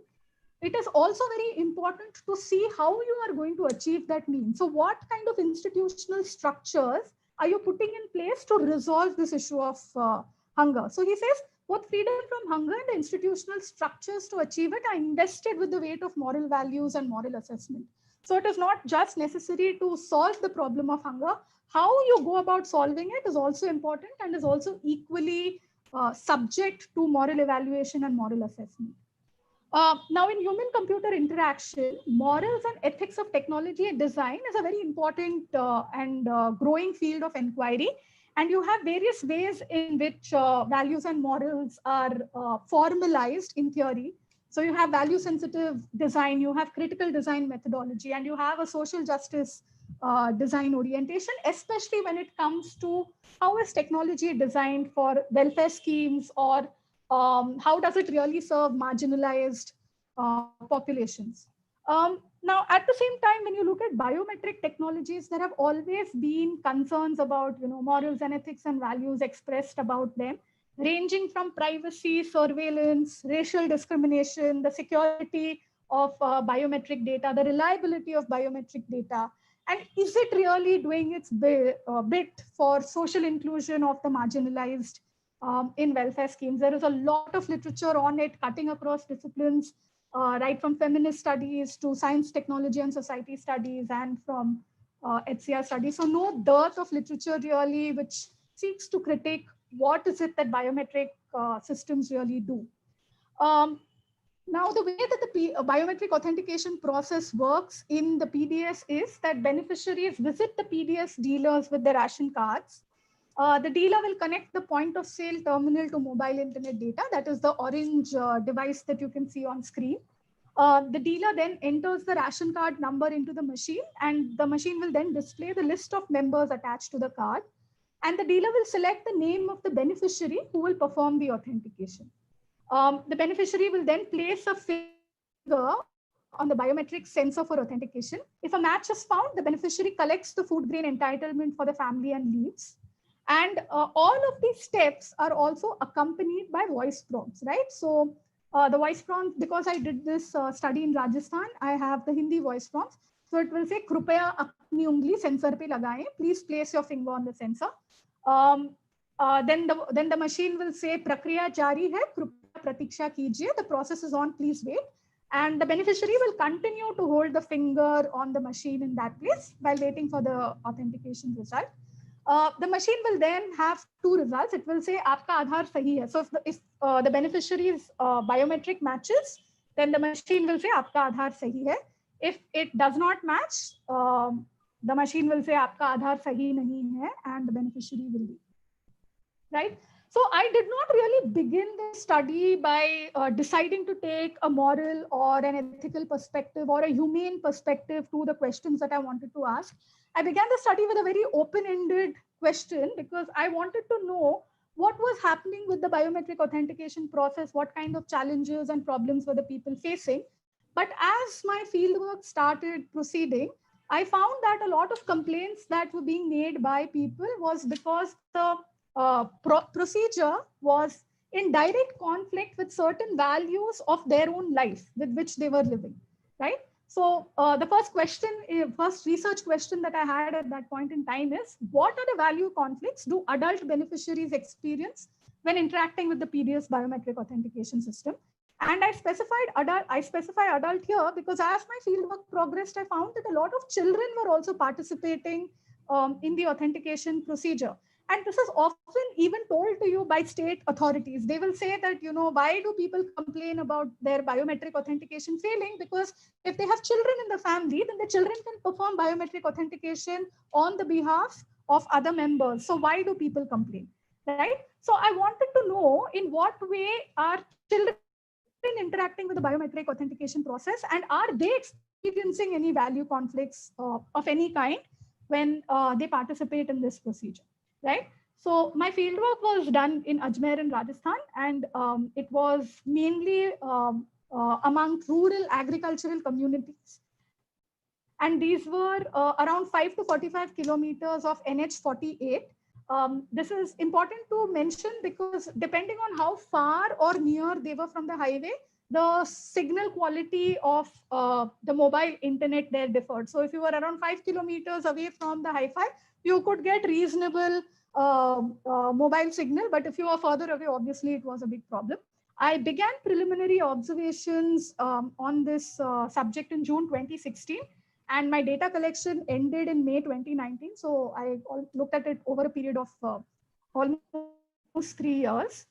it is also very important to see how you are going to achieve that mean. So what kind of institutional structures are you putting in place to resolve this issue of hunger? So he says both freedom from hunger and the institutional structures to achieve it are invested with the weight of moral values and moral assessment. So it is not just necessary to solve the problem of hunger. How you go about solving it is also important and is also equally subject to moral evaluation and moral assessment. Now, in human-computer interaction, morals and ethics of technology and design is a very important and growing field of inquiry. And you have various ways in which values and morals are formalized in theory. So you have value-sensitive design, you have critical design methodology, and you have a social justice design orientation, especially when it comes to how is technology designed for welfare schemes, or how does it really serve marginalized populations? Now, at the same time, when you look at biometric technologies, there have always been concerns about morals and ethics and values expressed about them, ranging from privacy, surveillance, racial discrimination, the security of biometric data, the reliability of biometric data, and is it really doing its bit for social inclusion of the marginalized in welfare schemes? There is a lot of literature on it, cutting across disciplines, right from feminist studies to science, technology, and society studies, and from HCR studies. So no dearth of literature really which seeks to critique what is it that biometric systems really do. Now, the way that the biometric authentication process works in the PDS is that beneficiaries visit the PDS dealers with their ration cards. The dealer will connect the point of sale terminal to mobile internet data. That is the orange device that you can see on screen. The dealer then enters the ration card number into the machine, and the machine will then display the list of members attached to the card. And the dealer will select the name of the beneficiary who will perform the authentication. The beneficiary will then place a finger on the biometric sensor for authentication. If a match is found, the beneficiary collects the food grain entitlement for the family and leaves. And all of these steps are also accompanied by voice prompts, right? So the voice prompts, because I did this study in Rajasthan, I have the Hindi voice prompts. So it will say, "Krupaya apni ungli sensor pe lagaye. Please place your finger on the sensor." Then the machine will say, "Prakriya jari hai. Krupaya pratiksha kijiye. The process is on. Please wait." And the beneficiary will continue to hold the finger on the machine in that place while waiting for the authentication result. The machine will then have two results. It will say, "Aapka Aadhaar sahi hai." So if the beneficiary's biometric matches, then the machine will say, "Aapka Aadhaar sahi hai." If it does not match, the machine will say, "Aapka Aadhaar sahi nahi hai," and the beneficiary will leave. Right? So I did not really begin the study by deciding to take a moral or an ethical perspective or a humane perspective to the questions that I wanted to ask. I began the study with a very open-ended question because I wanted to know what was happening with the biometric authentication process, what kind of challenges and problems were the people facing. But as my fieldwork started proceeding, I found that a lot of complaints that were being made by people was because the procedure was in direct conflict with certain values of their own life with which they were living, right? So the first research question that I had at that point in time is, what are the value conflicts do adult beneficiaries experience when interacting with the PDS biometric authentication system? And I specify adult here because as my fieldwork progressed, I found that a lot of children were also participating in the authentication procedure. And this is often even told to you by state authorities. They will say that, why do people complain about their biometric authentication failing? Because if they have children in the family, then the children can perform biometric authentication on the behalf of other members. So why do people complain, right? So I wanted to know in what way are children interacting with the biometric authentication process, and are they experiencing any value conflicts of any kind when they participate in this procedure, right? So my fieldwork was done in Ajmer in Rajasthan, and it was mainly among rural agricultural communities. And these were around 5 to 45 kilometers of NH 48. This is important to mention because depending on how far or near they were from the highway, the signal quality of the mobile internet there differed. So if you were around 5 kilometers away from the Hi-Fi, you could get reasonable mobile signal. But if you are further away, obviously it was a big problem. I began preliminary observations on this subject in June 2016. And my data collection ended in May 2019. So I looked at it over a period of almost 3 years.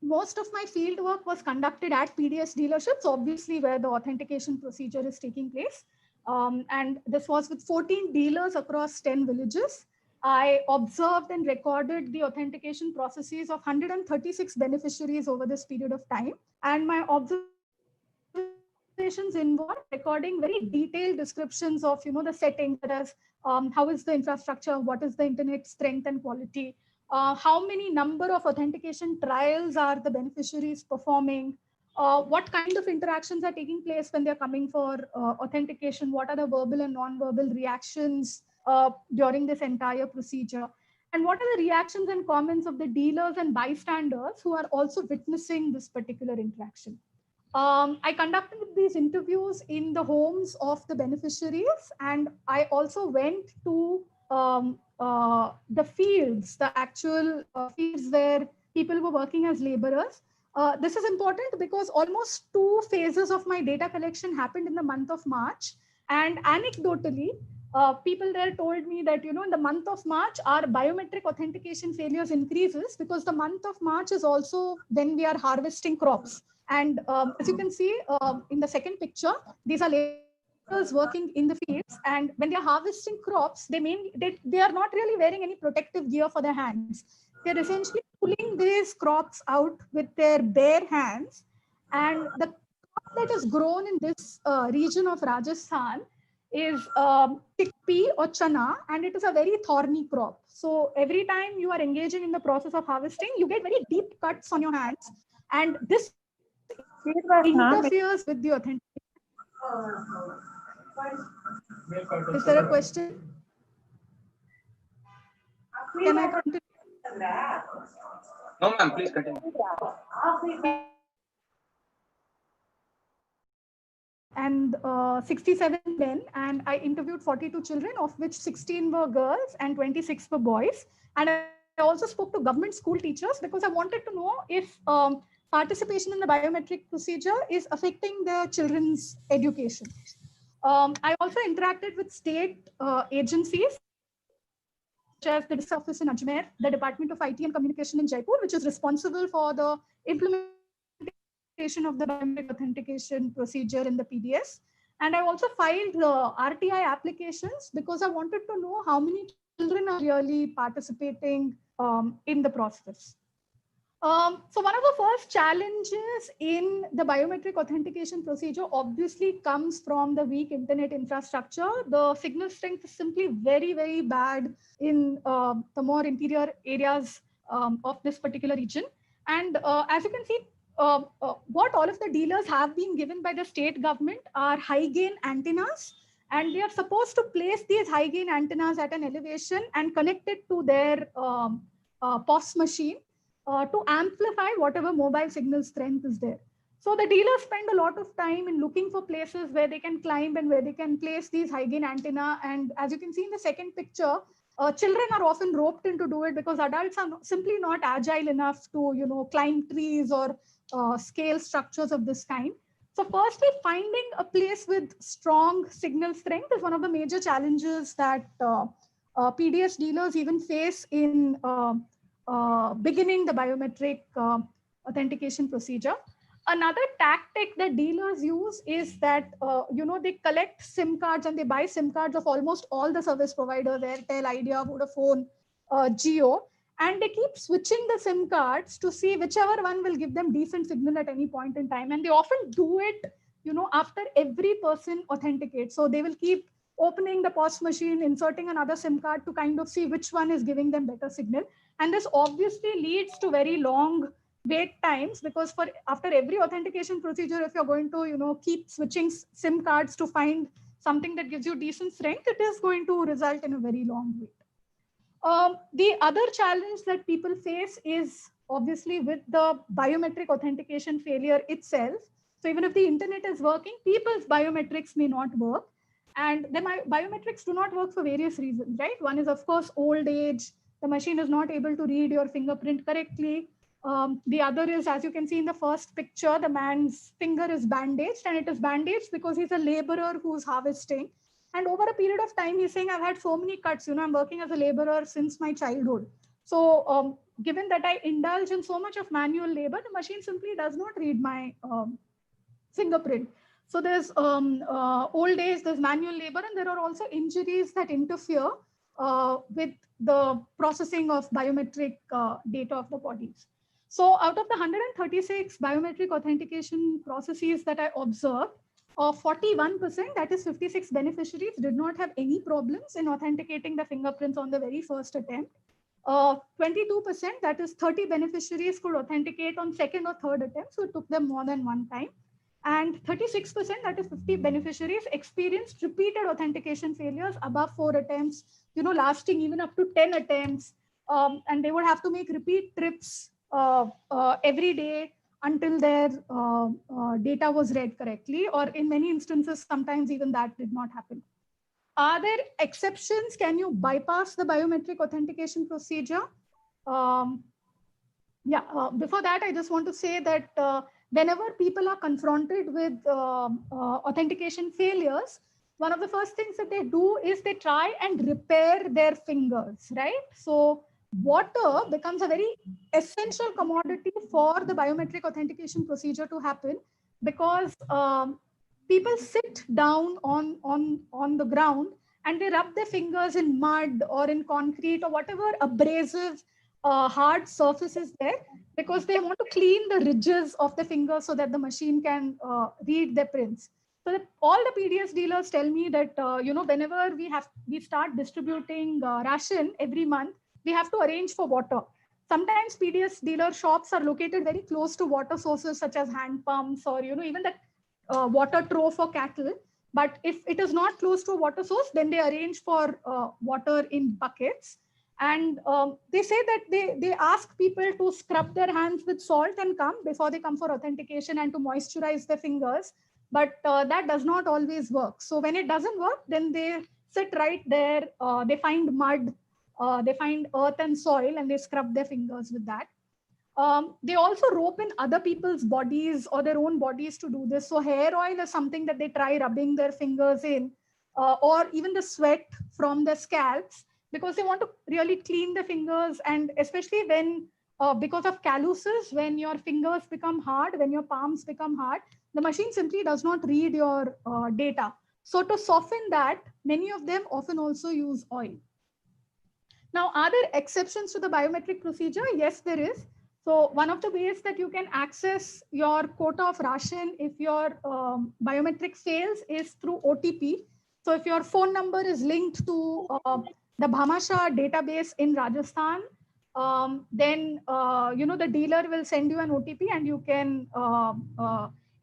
Most of my field work was conducted at PDS dealerships, obviously where the authentication procedure is taking place. And this was with 14 dealers across 10 villages. I observed and recorded the authentication processes of 136 beneficiaries over this period of time. And my observations involved recording very detailed descriptions of the settings, that is, how is the infrastructure, what is the internet strength and quality, how many number of authentication trials are the beneficiaries performing, what kind of interactions are taking place when they're coming for authentication, what are the verbal and non-verbal reactions during this entire procedure, and what are the reactions and comments of the dealers and bystanders who are also witnessing this particular interaction. I conducted these interviews in the homes of the beneficiaries, and I also went to the fields, the actual fields where people were working as laborers. This is important because almost 2 phases of my data collection happened in the month of March. And anecdotally, people there told me that, in the month of March, our biometric authentication failures increases because the month of March is also when we are harvesting crops. And as you can see in the second picture, these are laborers working in the fields. And when they're harvesting crops, they are not really wearing any protective gear for their hands. They're essentially pulling these crops out with their bare hands. And the crop that is grown in this region of Rajasthan is chickpea or chana, and it is a very thorny crop. So every time you are engaging in the process of harvesting, you get very deep cuts on your hands. And this interferes with the authentication. Is there a question? Can I continue? No, ma'am, please continue. And 67 men, and I interviewed 42 children, of which 16 were girls and 26 were boys. And I also spoke to government school teachers because I wanted to know if participation in the biometric procedure is affecting the children's education. I also interacted with state agencies, such as the district office in Ajmer, the Department of IT and Communication in Jaipur, which is responsible for the implementation of the biometric authentication procedure in the PDS. And I also filed RTI applications because I wanted to know how many children are really participating in the process. So one of the first challenges in the biometric authentication procedure obviously comes from the weak internet infrastructure. The signal strength is simply very, very bad in the more interior areas of this particular region. And as you can see, what all of the dealers have been given by the state government are high gain antennas, and they are supposed to place these high gain antennas at an elevation and connect it to their POS machine to amplify whatever mobile signal strength is there. So the dealers spend a lot of time in looking for places where they can climb and where they can place these high gain antenna. And as you can see in the second picture, children are often roped in to do it because adults are simply not agile enough to, you know, climb trees or scale structures of this kind. So firstly, finding a place with strong signal strength is one of the major challenges that PDS dealers even face in beginning the biometric authentication procedure. Another tactic that dealers use is that, you know, they collect SIM cards and they buy SIM cards of almost all the service providers, Airtel, Idea, Vodafone, Jio, and they keep switching the SIM cards to see whichever one will give them decent signal at any point in time. And they often do it, you know, after every person authenticates. So they will keep opening the POS machine, inserting another SIM card to kind of see which one is giving them better signal. And this obviously leads to very long wait times, because for after every authentication procedure, if you're going to, you know, keep switching SIM cards to find something that gives you decent strength, it is going to result in a very long wait. The other challenge that people face is obviously with the biometric authentication failure itself. So even if the internet is working, people's biometrics may not work. And then biometrics do not work for various reasons, right? One is, of course, old age. The machine is not able to read your fingerprint correctly. The other is, as you can see in the first picture, the man's finger is bandaged, and it is bandaged because he's a laborer who's harvesting. And over a period of time, he's saying, I've had so many cuts, you know, I'm working as a laborer since my childhood. So given that I indulge in so much of manual labor, the machine simply does not read my fingerprint. So there's old age, there's manual labor, and there are also injuries that interfere with the processing of biometric data of the bodies. So out of the 136 biometric authentication processes that I observed, 41%, that is 56 beneficiaries, did not have any problems in authenticating the fingerprints on the very first attempt. 22%, that is 30 beneficiaries, could authenticate on second or third attempt, so it took them more than one time. And 36%, that is 50 beneficiaries, experienced repeated authentication failures above 4 attempts, you know, lasting even up to 10 attempts. And they would have to make repeat trips every day until their data was read correctly, or in many instances, sometimes even that did not happen. Are there exceptions? Can you bypass the biometric authentication procedure? Before that, I just want to say that whenever people are confronted with authentication failures, one of the first things that they do is they try and repair their fingers, right? So water becomes a very essential commodity for the biometric authentication procedure to happen, because people sit down on the ground and they rub their fingers in mud or in concrete or whatever abrasive hard surface is there, because they want to clean the ridges of the fingers so that the machine can read their prints. So that all the PDS dealers tell me that, you know, whenever we start distributing ration every month, we have to arrange for water. Sometimes PDS dealer shops are located very close to water sources such as hand pumps or, you know, even the water trough for cattle. But if it is not close to a water source, then they arrange for water in buckets. And they say that they ask people to scrub their hands with salt and come before they come for authentication and to moisturize their fingers. But that does not always work. So when it doesn't work, then they sit right there, they find mud, they find earth and soil, and they scrub their fingers with that. They also rope in other people's bodies or their own bodies to do this. So hair oil is something that they try rubbing their fingers in, or even the sweat from their scalps, because they want to really clean the fingers. And especially when, because of calluses, when your fingers become hard, when your palms become hard, the machine simply does not read your data. So to soften that, many of them often also use oil. Now, are there exceptions to the biometric procedure? Yes, there is. So one of the ways that you can access your quota of ration if your biometric fails is through OTP. So if your phone number is linked to the Bhamasha database in Rajasthan, then the dealer will send you an OTP and you can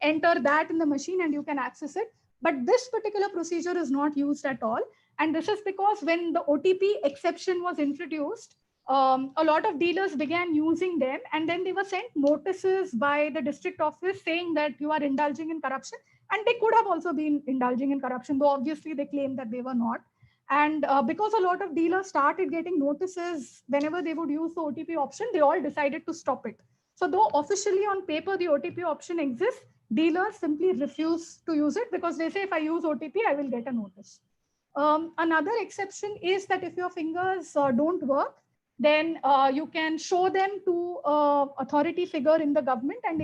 enter that in the machine and you can access it. But this particular procedure is not used at all. And this is because when the OTP exception was introduced, a lot of dealers began using them, and then they were sent notices by the district office saying that you are indulging in corruption. And they could have also been indulging in corruption, though obviously they claim that they were not. And because a lot of dealers started getting notices whenever they would use the OTP option, they all decided to stop it. So though officially on paper the OTP option exists, dealers simply refuse to use it because they say if I use OTP, I will get a notice. Another exception is that if your fingers don't work, then you can show them to authority figure in the government, and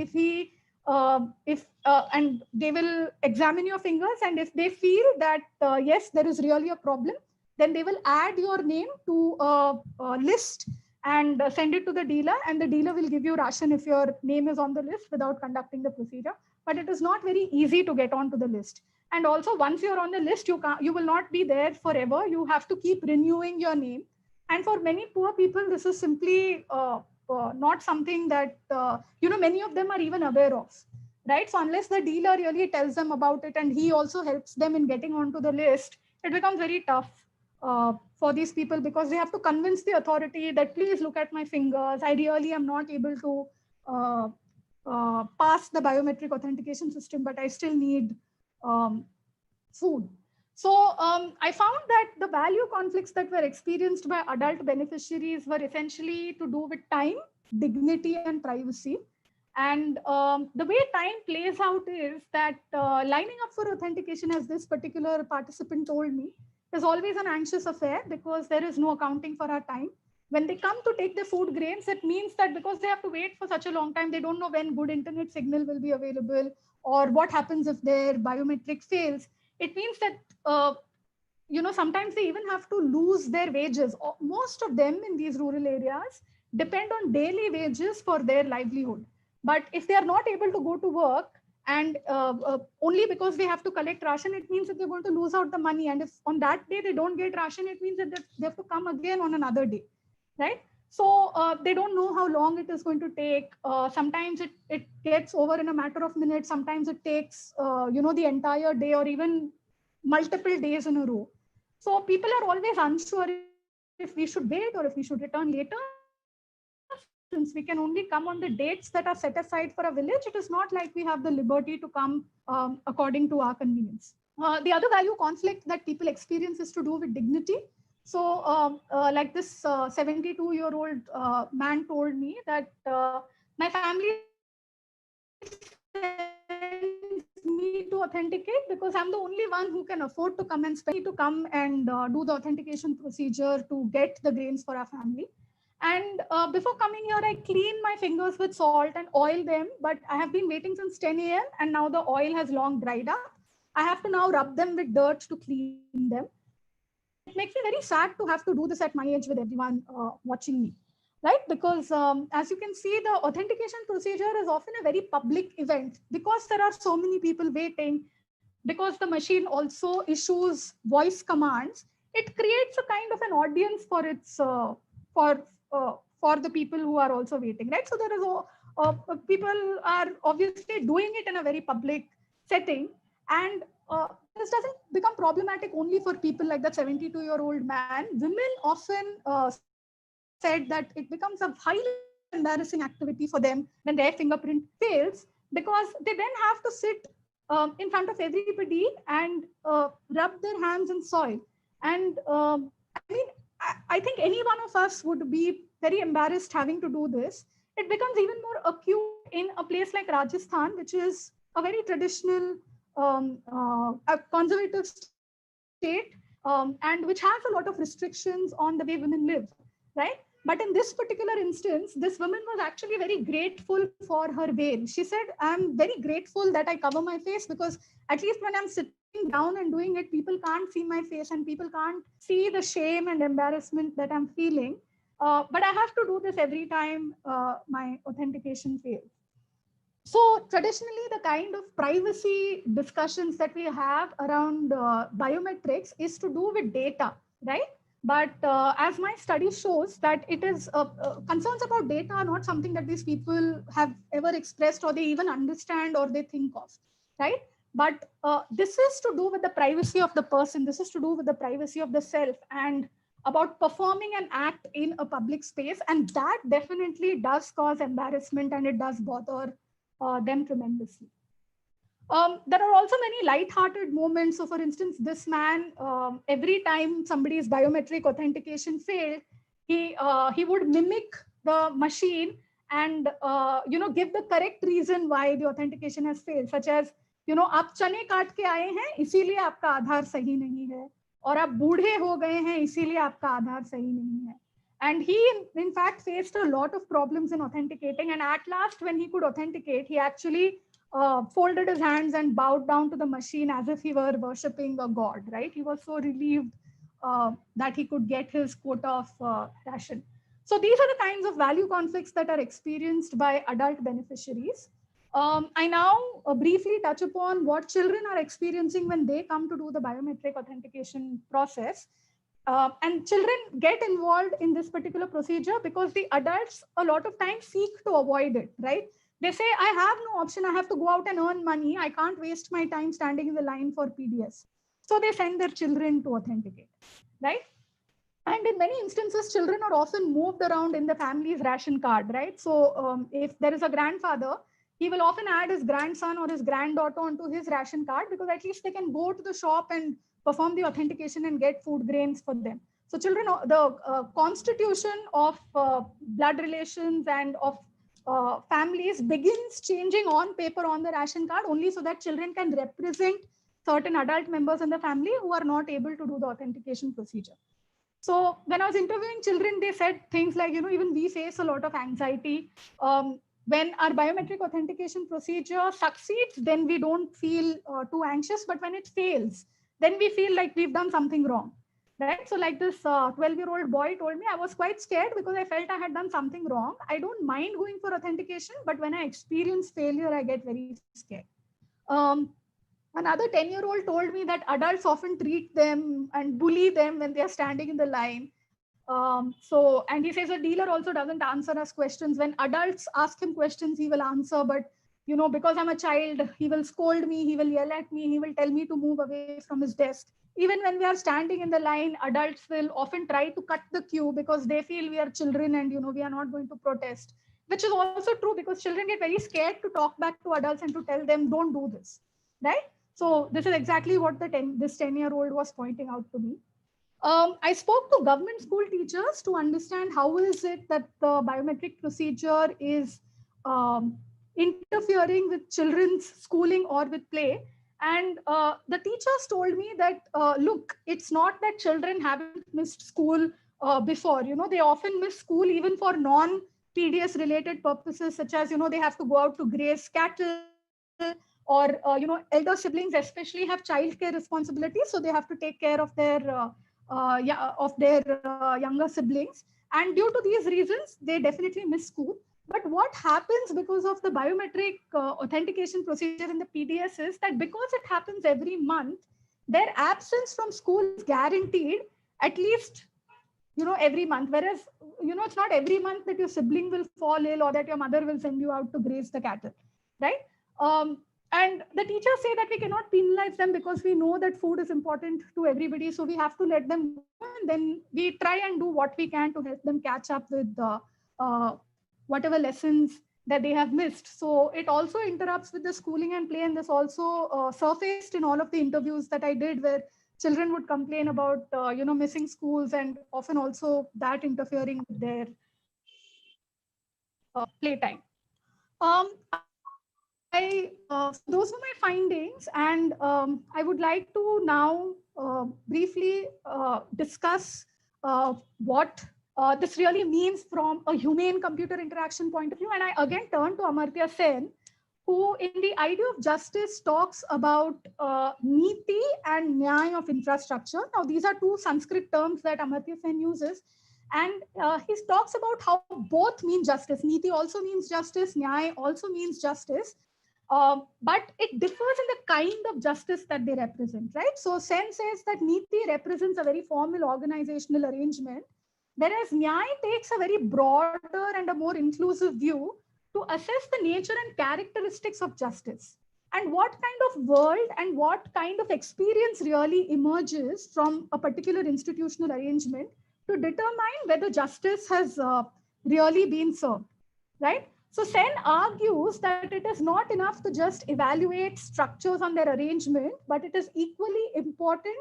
and they will examine your fingers, and if they feel that yes, there is really a problem, then they will add your name to a list and send it to the dealer, and the dealer will give you ration if your name is on the list without conducting the procedure. But it is not very easy to get onto the list. And also, once you're on the list, you will not be there forever. You have to keep renewing your name. And for many poor people, this is simply not something that, many of them are even aware of, right? So unless the dealer really tells them about it and he also helps them in getting onto the list, it becomes very tough for these people because they have to convince the authority that please look at my fingers. I really am not able to pass the biometric authentication system, but I still need food. So I found that the value conflicts that were experienced by adult beneficiaries were essentially to do with time, dignity, and privacy. And the way time plays out is that lining up for authentication, as this particular participant told me, is always an anxious affair because there is no accounting for our time. When they come to take the food grains, it means that because they have to wait for such a long time, they don't know when good internet signal will be available or what happens if their biometric fails. It means that, sometimes they even have to lose their wages. Most of them in these rural areas depend on daily wages for their livelihood. But if they are not able to go to work and only because they have to collect ration, it means that they're going to lose out the money. And if on that day they don't get ration, it means that they have to come again on another day, right? So they don't know how long it is going to take. Sometimes it gets over in a matter of minutes. Sometimes it takes, the entire day or even multiple days in a row. So people are always unsure if we should wait or if we should return later. Since we can only come on the dates that are set aside for a village, it is not like we have the liberty to come according to our convenience. The other value conflict that people experience is to do with dignity. So like this 72-year-old man told me that my family sends me to authenticate because I'm the only one who can afford to come and spend to come and do the authentication procedure to get the grains for our family. And before coming here, I clean my fingers with salt and oil them, but I have been waiting since 10 a.m. and now the oil has long dried up. I have to now rub them with dirt to clean them. It makes me very sad to have to do this at my age with everyone watching me, right? Because as you can see, the authentication procedure is often a very public event because there are so many people waiting, because the machine also issues voice commands. It creates a kind of an audience for its for the people who are also waiting, right? So there is people are obviously doing it in a very public setting, and this doesn't become problematic only for people like that 72-year-old man. Women often said that it becomes a highly embarrassing activity for them when their fingerprint fails, because they then have to sit in front of everybody and rub their hands in soil. And I think any one of us would be very embarrassed having to do this. It becomes even more acute in a place like Rajasthan, which is a very traditional, a conservative state, and which has a lot of restrictions on the way women live, right? But in this particular instance, this woman was actually very grateful for her veil. She said, I'm very grateful that I cover my face because at least when I'm sitting down and doing it, people can't see my face and people can't see the shame and embarrassment that I'm feeling. But I have to do this every time my authentication fails. So traditionally, the kind of privacy discussions that we have around biometrics is to do with data, right? But as my study shows that it is concerns about data are not something that these people have ever expressed or they even understand or they think of, right? But this is to do with the privacy of the person. This is to do with the privacy of the self and about performing an act in a public space. And that definitely does cause embarrassment and it does bother them tremendously. There are also many light-hearted moments. So for instance, this man, every time somebody's biometric authentication failed, he would mimic the machine and give the correct reason why the authentication has failed, such as, आप चने काट के आए हैं इसीलिए आपका आधार सही नहीं है, और आप बूढ़े हो गए हैं इसीलिए आपका आधार सही नहीं है. And he, in fact, faced a lot of problems in authenticating. And at last, when he could authenticate, he actually folded his hands and bowed down to the machine as if he were worshipping a god, right? He was so relieved that he could get his quota of ration. So these are the kinds of value conflicts that are experienced by adult beneficiaries. I now briefly touch upon what children are experiencing when they come to do the biometric authentication process. And children get involved in this particular procedure because the adults a lot of times seek to avoid it, right? They say, I have no option. I have to go out and earn money. I can't waste my time standing in the line for PDS. So they send their children to authenticate, right? And in many instances, children are often moved around in the family's ration card, right? So if there is a grandfather, he will often add his grandson or his granddaughter onto his ration card because at least they can go to the shop and perform the authentication and get food grains for them. So children, the constitution of blood relations and of families begins changing on paper on the ration card only so that children can represent certain adult members in the family who are not able to do the authentication procedure. So when I was interviewing children, they said things like, even we face a lot of anxiety. When our biometric authentication procedure succeeds, then we don't feel too anxious. But when it fails, then we feel like we've done something wrong, right? So like this 12-year-old boy told me, I was quite scared because I felt I had done something wrong. I don't mind going for authentication, but when I experience failure, I get very scared. Another 10-year-old told me that adults often treat them and bully them when they're standing in the line. And he says a dealer also doesn't answer us questions. When adults ask him questions, he will answer, but because I'm a child, he will scold me, he will yell at me, he will tell me to move away from his desk. Even when we are standing in the line, adults will often try to cut the queue because they feel we are children and we are not going to protest, which is also true because children get very scared to talk back to adults and to tell them, don't do this, right? So this is exactly what this 10-year-old was pointing out to me. I spoke to government school teachers to understand how is it that the biometric procedure is interfering with children's schooling or with play. And the teachers told me that, look, it's not that children haven't missed school before. They often miss school even for non-PDS related purposes, such as, they have to go out to graze cattle, or, elder siblings especially have childcare responsibilities. So they have to take care of their younger siblings. And due to these reasons, they definitely miss school. But what happens because of the biometric authentication procedure in the PDS is that because it happens every month, their absence from school is guaranteed at least, every month. Whereas, it's not every month that your sibling will fall ill or that your mother will send you out to graze the cattle, right? And the teachers say that we cannot penalize them because we know that food is important to everybody. So we have to let them go, and then we try and do what we can to help them catch up with whatever lessons that they have missed. So it also interrupts with the schooling and play. And this also surfaced in all of the interviews that I did where children would complain about, missing schools and often also that interfering with their playtime. Those were my findings, and I would like to now briefly discuss what this really means from a human-computer interaction point of view. And I again turn to Amartya Sen, who in the idea of justice talks about Niti and Nyaya of infrastructure. Now, these are two Sanskrit terms that Amartya Sen uses. And he talks about how both mean justice. Niti also means justice, Nyaya also means justice. But it differs in the kind of justice that they represent, right? So Sen says that Niti represents a very formal organizational arrangement, whereas Nyaya takes a very broader and a more inclusive view to assess the nature and characteristics of justice and what kind of world and what kind of experience really emerges from a particular institutional arrangement to determine whether justice has really been served, right? So Sen argues that it is not enough to just evaluate structures on their arrangement, but it is equally important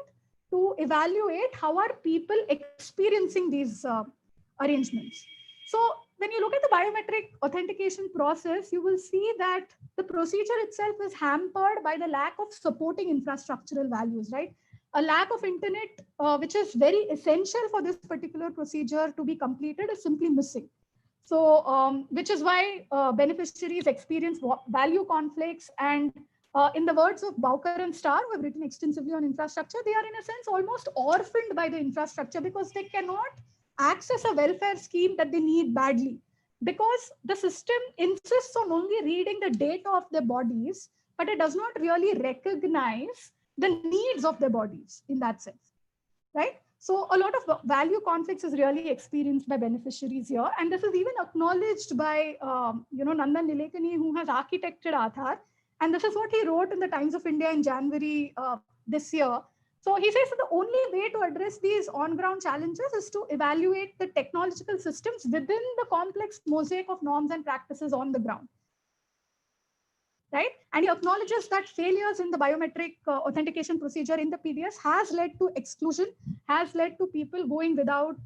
to evaluate how are people experiencing these arrangements. So when you look at the biometric authentication process, you will see that the procedure itself is hampered by the lack of supporting infrastructural values, right? A lack of internet, which is very essential for this particular procedure to be completed, is simply missing. So, which is why beneficiaries experience value conflicts. And in the words of Bowker and Starr, who have written extensively on infrastructure, they are in a sense almost orphaned by the infrastructure because they cannot access a welfare scheme that they need badly, because the system insists on only reading the data of their bodies, but it does not really recognize the needs of their bodies in that sense, right? So a lot of value conflicts is really experienced by beneficiaries here. And this is even acknowledged by, Nandan Nilekani, who has architected Aadhaar. And this is what he wrote in the Times of India in January this year. So he says that the only way to address these on-ground challenges is to evaluate the technological systems within the complex mosaic of norms and practices on the ground, right? And he acknowledges that failures in the biometric authentication procedure in the PDS has led to exclusion, has led to people going without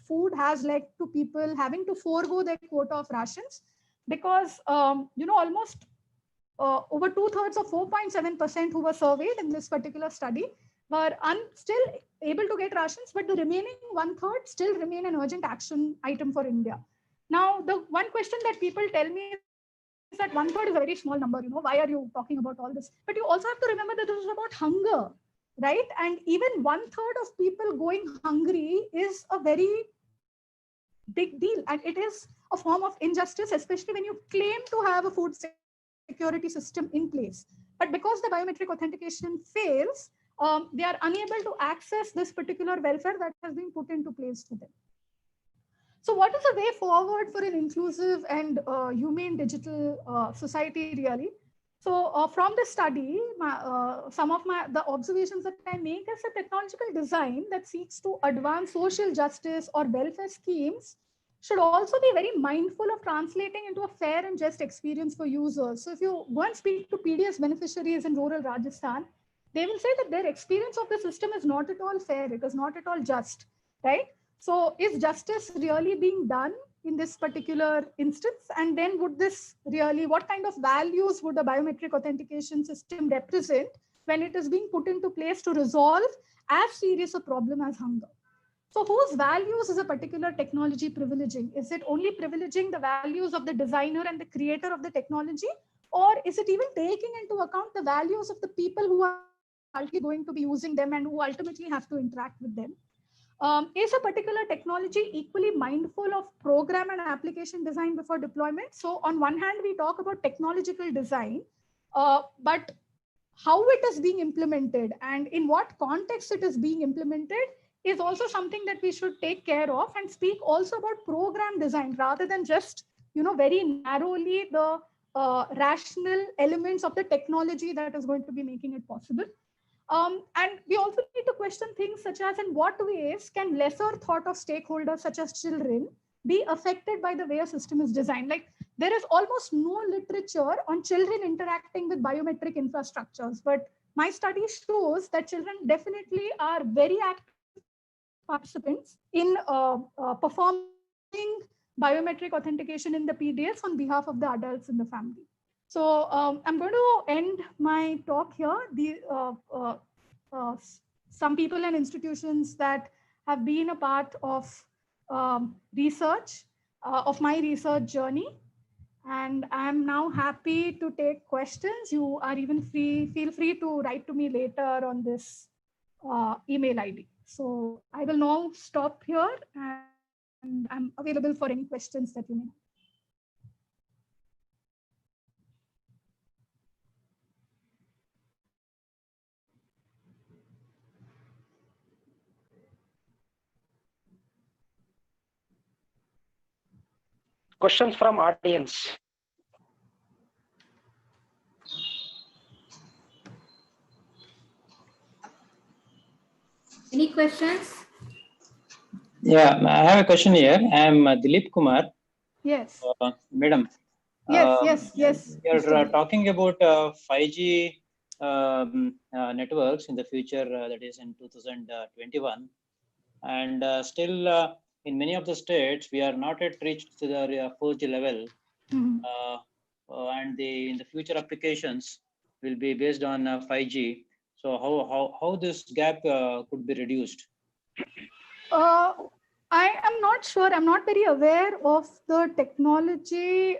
food, has led to people having to forego their quota of rations, because, almost over 2/3 of 4.7% who were surveyed in this particular study were still able to get rations, but the remaining 1/3 still remain an urgent action item for India. Now, the one question that people tell me is that 1/3 is a very small number. Why are you talking about all this? But you also have to remember that this is about hunger, right? And even 1/3 of people going hungry is a very big deal. And it is a form of injustice, especially when you claim to have a food security system in place. But because the biometric authentication fails, they are unable to access this particular welfare that has been put into place for them. So what is the way forward for an inclusive and humane digital society really? So from the study, some of the observations that I make is a technological design that seeks to advance social justice or welfare schemes should also be very mindful of translating into a fair and just experience for users. So if you go and speak to PDS beneficiaries in rural Rajasthan, they will say that their experience of the system is not at all fair. It is not at all just, right? So is justice really being done in this particular instance? And then would this really, what kind of values would the biometric authentication system represent when it is being put into place to resolve as serious a problem as hunger? So whose values is a particular technology privileging? Is it only privileging the values of the designer and the creator of the technology? Or is it even taking into account the values of the people who are ultimately going to be using them and who ultimately have to interact with them? Is a particular technology equally mindful of program and application design before deployment? So on one hand, we talk about technological design, but how it is being implemented and in what context it is being implemented is also something that we should take care of, and speak also about program design rather than just, very narrowly the rational elements of the technology that is going to be making it possible. And we also need to question things such as in what ways can lesser thought of stakeholders such as children be affected by the way a system is designed. Like there is almost no literature on children interacting with biometric infrastructures, but my study shows that children definitely are very active participants in performing biometric authentication in the PDS on behalf of the adults in the family. So I'm going to end my talk here. Some people and institutions that have been a part of research, of my research journey. And I'm now happy to take questions. You are even feel free to write to me later on this email ID. So I will now stop here and I'm available for any questions that you may have. Questions from audience. Any questions? Yeah, I have a question here. I am Dilip Kumar. Yes. Madam. Yes. You're Mr. talking about 5G networks in the future, that is in 2021. And still, in many of the states, we are not yet reached to the 4G level. And in the future applications will be based on 5G. So how this gap could be reduced? I am not sure. I'm not very aware of the technology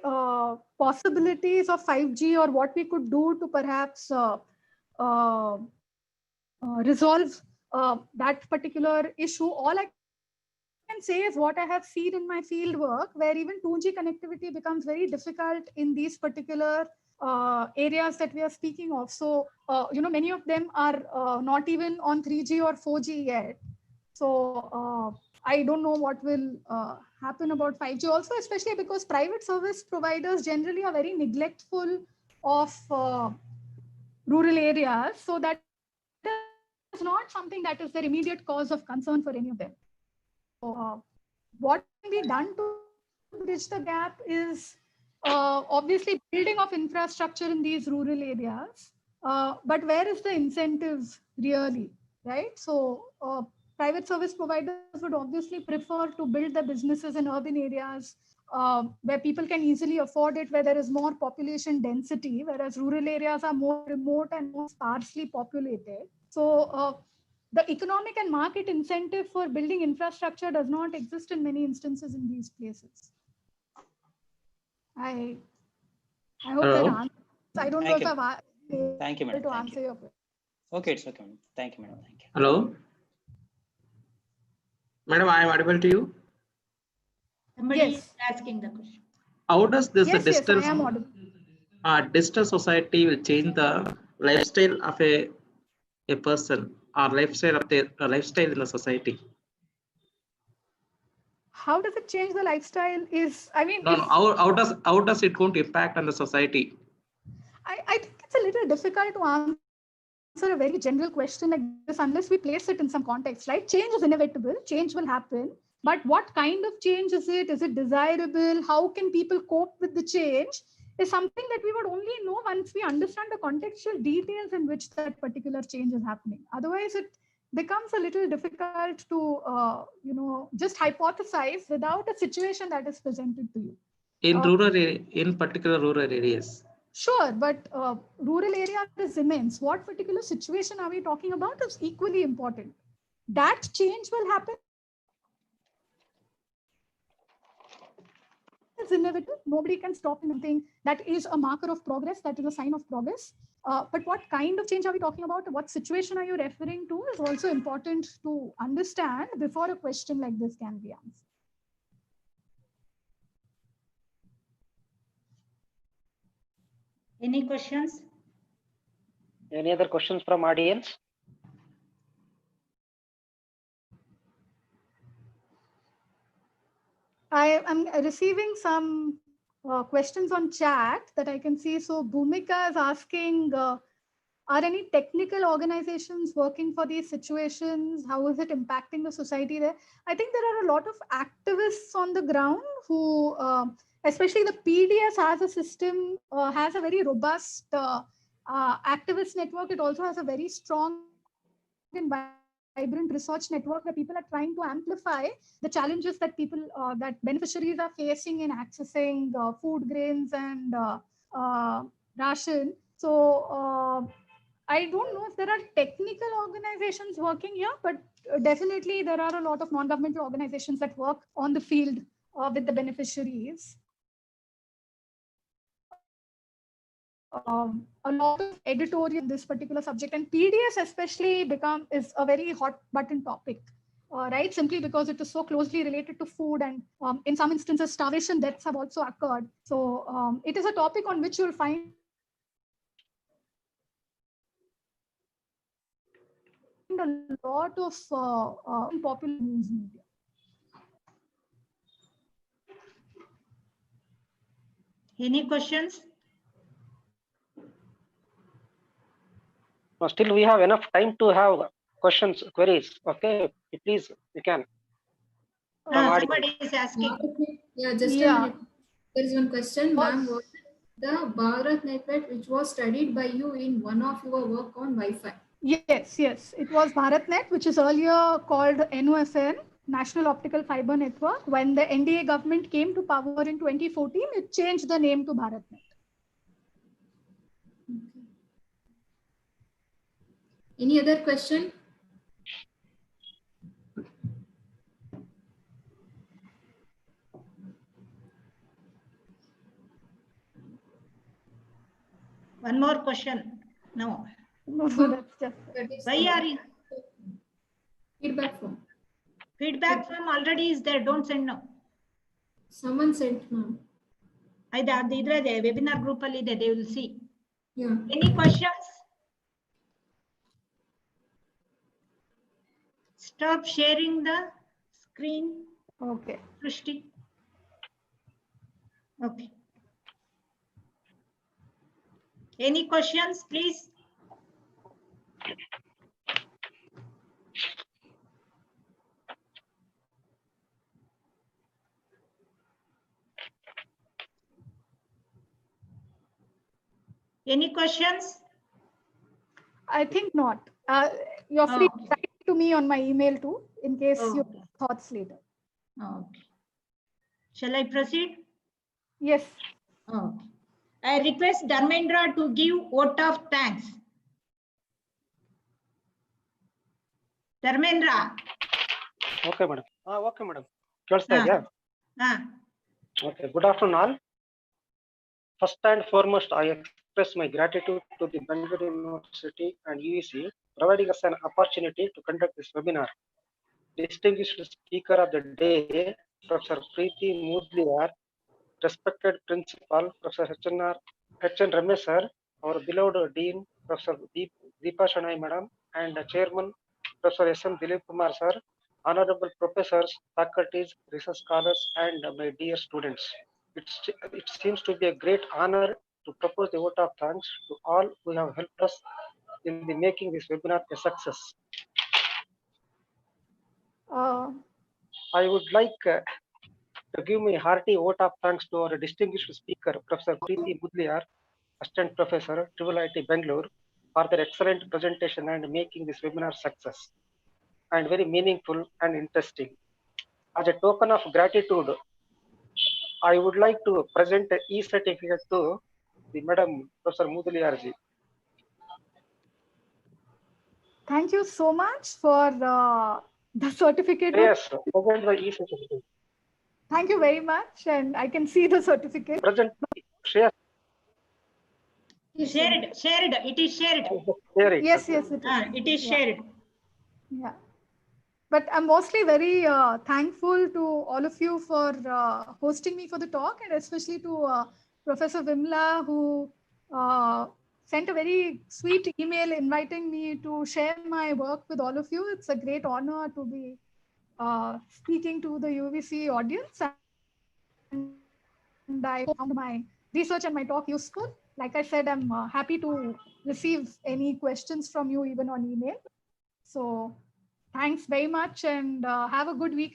possibilities of 5G or what we could do to perhaps resolve that particular issue. All I can say is what I have seen in my field work, where even 2G connectivity becomes very difficult in these particular areas that we are speaking of. So, many of them are not even on 3G or 4G yet. So I don't know what will happen about 5G also, especially because private service providers generally are very neglectful of rural areas. So that is not something that is their immediate cause of concern for any of them. So what can be done to bridge the gap is obviously building of infrastructure in these rural areas. But where is the incentive really, right? So private service providers would obviously prefer to build their businesses in urban areas where people can easily afford it, where there is more population density, whereas rural areas are more remote and more sparsely populated. So the economic and market incentive for building infrastructure does not exist in many instances in these places. I hope that answers. I don't know if I've Thank you, madam. to answer your question. Okay, it's okay, madam. Thank you, madam. Thank you. Hello, madam. I am audible to you. Somebody Yes. is asking the question. How does this Yes, digital I am audible. digital society will change the lifestyle of a person or lifestyle of their lifestyle in the society? How does it change the lifestyle? No, how does it going to impact on the society? I think it's a little difficult to answer a very general question like this unless we place it in some context, right? Change is inevitable, change will happen. But what kind of change is it? Is it desirable? How can people cope with the change? Is something that we would only know once we understand the contextual details in which that particular change is happening. Otherwise, it becomes a little difficult to, just hypothesize without a situation that is presented to you. In particular rural areas. Sure, but rural area is immense. What particular situation are we talking about is equally important. That change will happen. It's inevitable. Nobody can stop anything. That is a marker of progress. That is a sign of progress. But what kind of change are we talking about? What situation are you referring to is also important to understand before a question like this can be answered. Any questions? Any other questions from audience? I am receiving some questions on chat that I can see. So Bhumika is asking, are any technical organizations working for these situations? How is it impacting the society there? I think there are a lot of activists on the ground who, especially the PDS has a system, has a very robust activist network. It also has a very strong and vibrant research network where people are trying to amplify the challenges that that beneficiaries are facing in accessing food grains and ration. So I don't know if there are technical organizations working here, but definitely there are a lot of non-governmental organizations that work on the field with the beneficiaries. a lot of editorial in this particular subject, and PDS especially is a very hot button topic, right? Simply because it is so closely related to food, and in some instances, starvation deaths have also occurred. So it is a topic on which you'll find a lot of popular news media. Any questions? Still, we have enough time to have questions, queries. Okay, please, you can. Somebody is asking. Yeah, just a minute. There is one question, ma'am. Was the Bharat Network which was studied by you in one of your work on Wi-Fi? Yes, yes. It was BharatNet, which is earlier called NOFN, National Optical Fiber Network. When the NDA government came to power in 2014, it changed the name to BharatNet. Okay. Any other question? One more question. No. No, that's just That is Why are you? feedback form. Feedback form already is there. Don't send now. Someone sent, ma'am. The webinar group, they will see. Yeah. Any questions? Stop sharing the screen, okay. Srishti. Okay. Any questions, please? Any questions? I think not. You're free to Okay. write to me on my email too, in case you Okay. have thoughts later. Okay. Shall I proceed? Yes. Okay. I request Dharmendra to give vote of thanks. Dharmendra. Okay, madam. Okay, madam. Yeah. Okay. Good afternoon, all. First and foremost, I express my gratitude to the Bangalore University and UEC providing us an opportunity to conduct this webinar. Distinguished speaker of the day, Professor Preeti Mudliar, respected principal, Professor H.N. Ramesh sir, our beloved Dean, Professor Deepa Shanai madam, and Chairman, Professor S.M. Dilip Kumar sir, honorable professors, faculties, research scholars, and my dear students. It seems to be a great honor to propose the vote of thanks to all who have helped us in the making this webinar a success. I would like to give my hearty vote of thanks to our distinguished speaker, Professor Preeti Mudliar, Assistant Professor, IIIT Bangalore, for their excellent presentation and making this webinar success and very meaningful and interesting. As a token of gratitude, I would like to present an e-certificate to the Madam Professor Mudliar ji. Thank you so much for the certificate. Yes, present the e-certificate. Thank you very much, and I can see the certificate. Present, share. Shared. It is shared. Yes, yes, It is shared. Yeah. But I'm mostly very thankful to all of you for hosting me for the talk, and especially to Professor Vimla, who sent a very sweet email inviting me to share my work with all of you. It's a great honor to be speaking to the UVC audience. And I found my research and my talk useful. Like I said, I'm happy to receive any questions from you even on email. So thanks very much, and have a good weekend.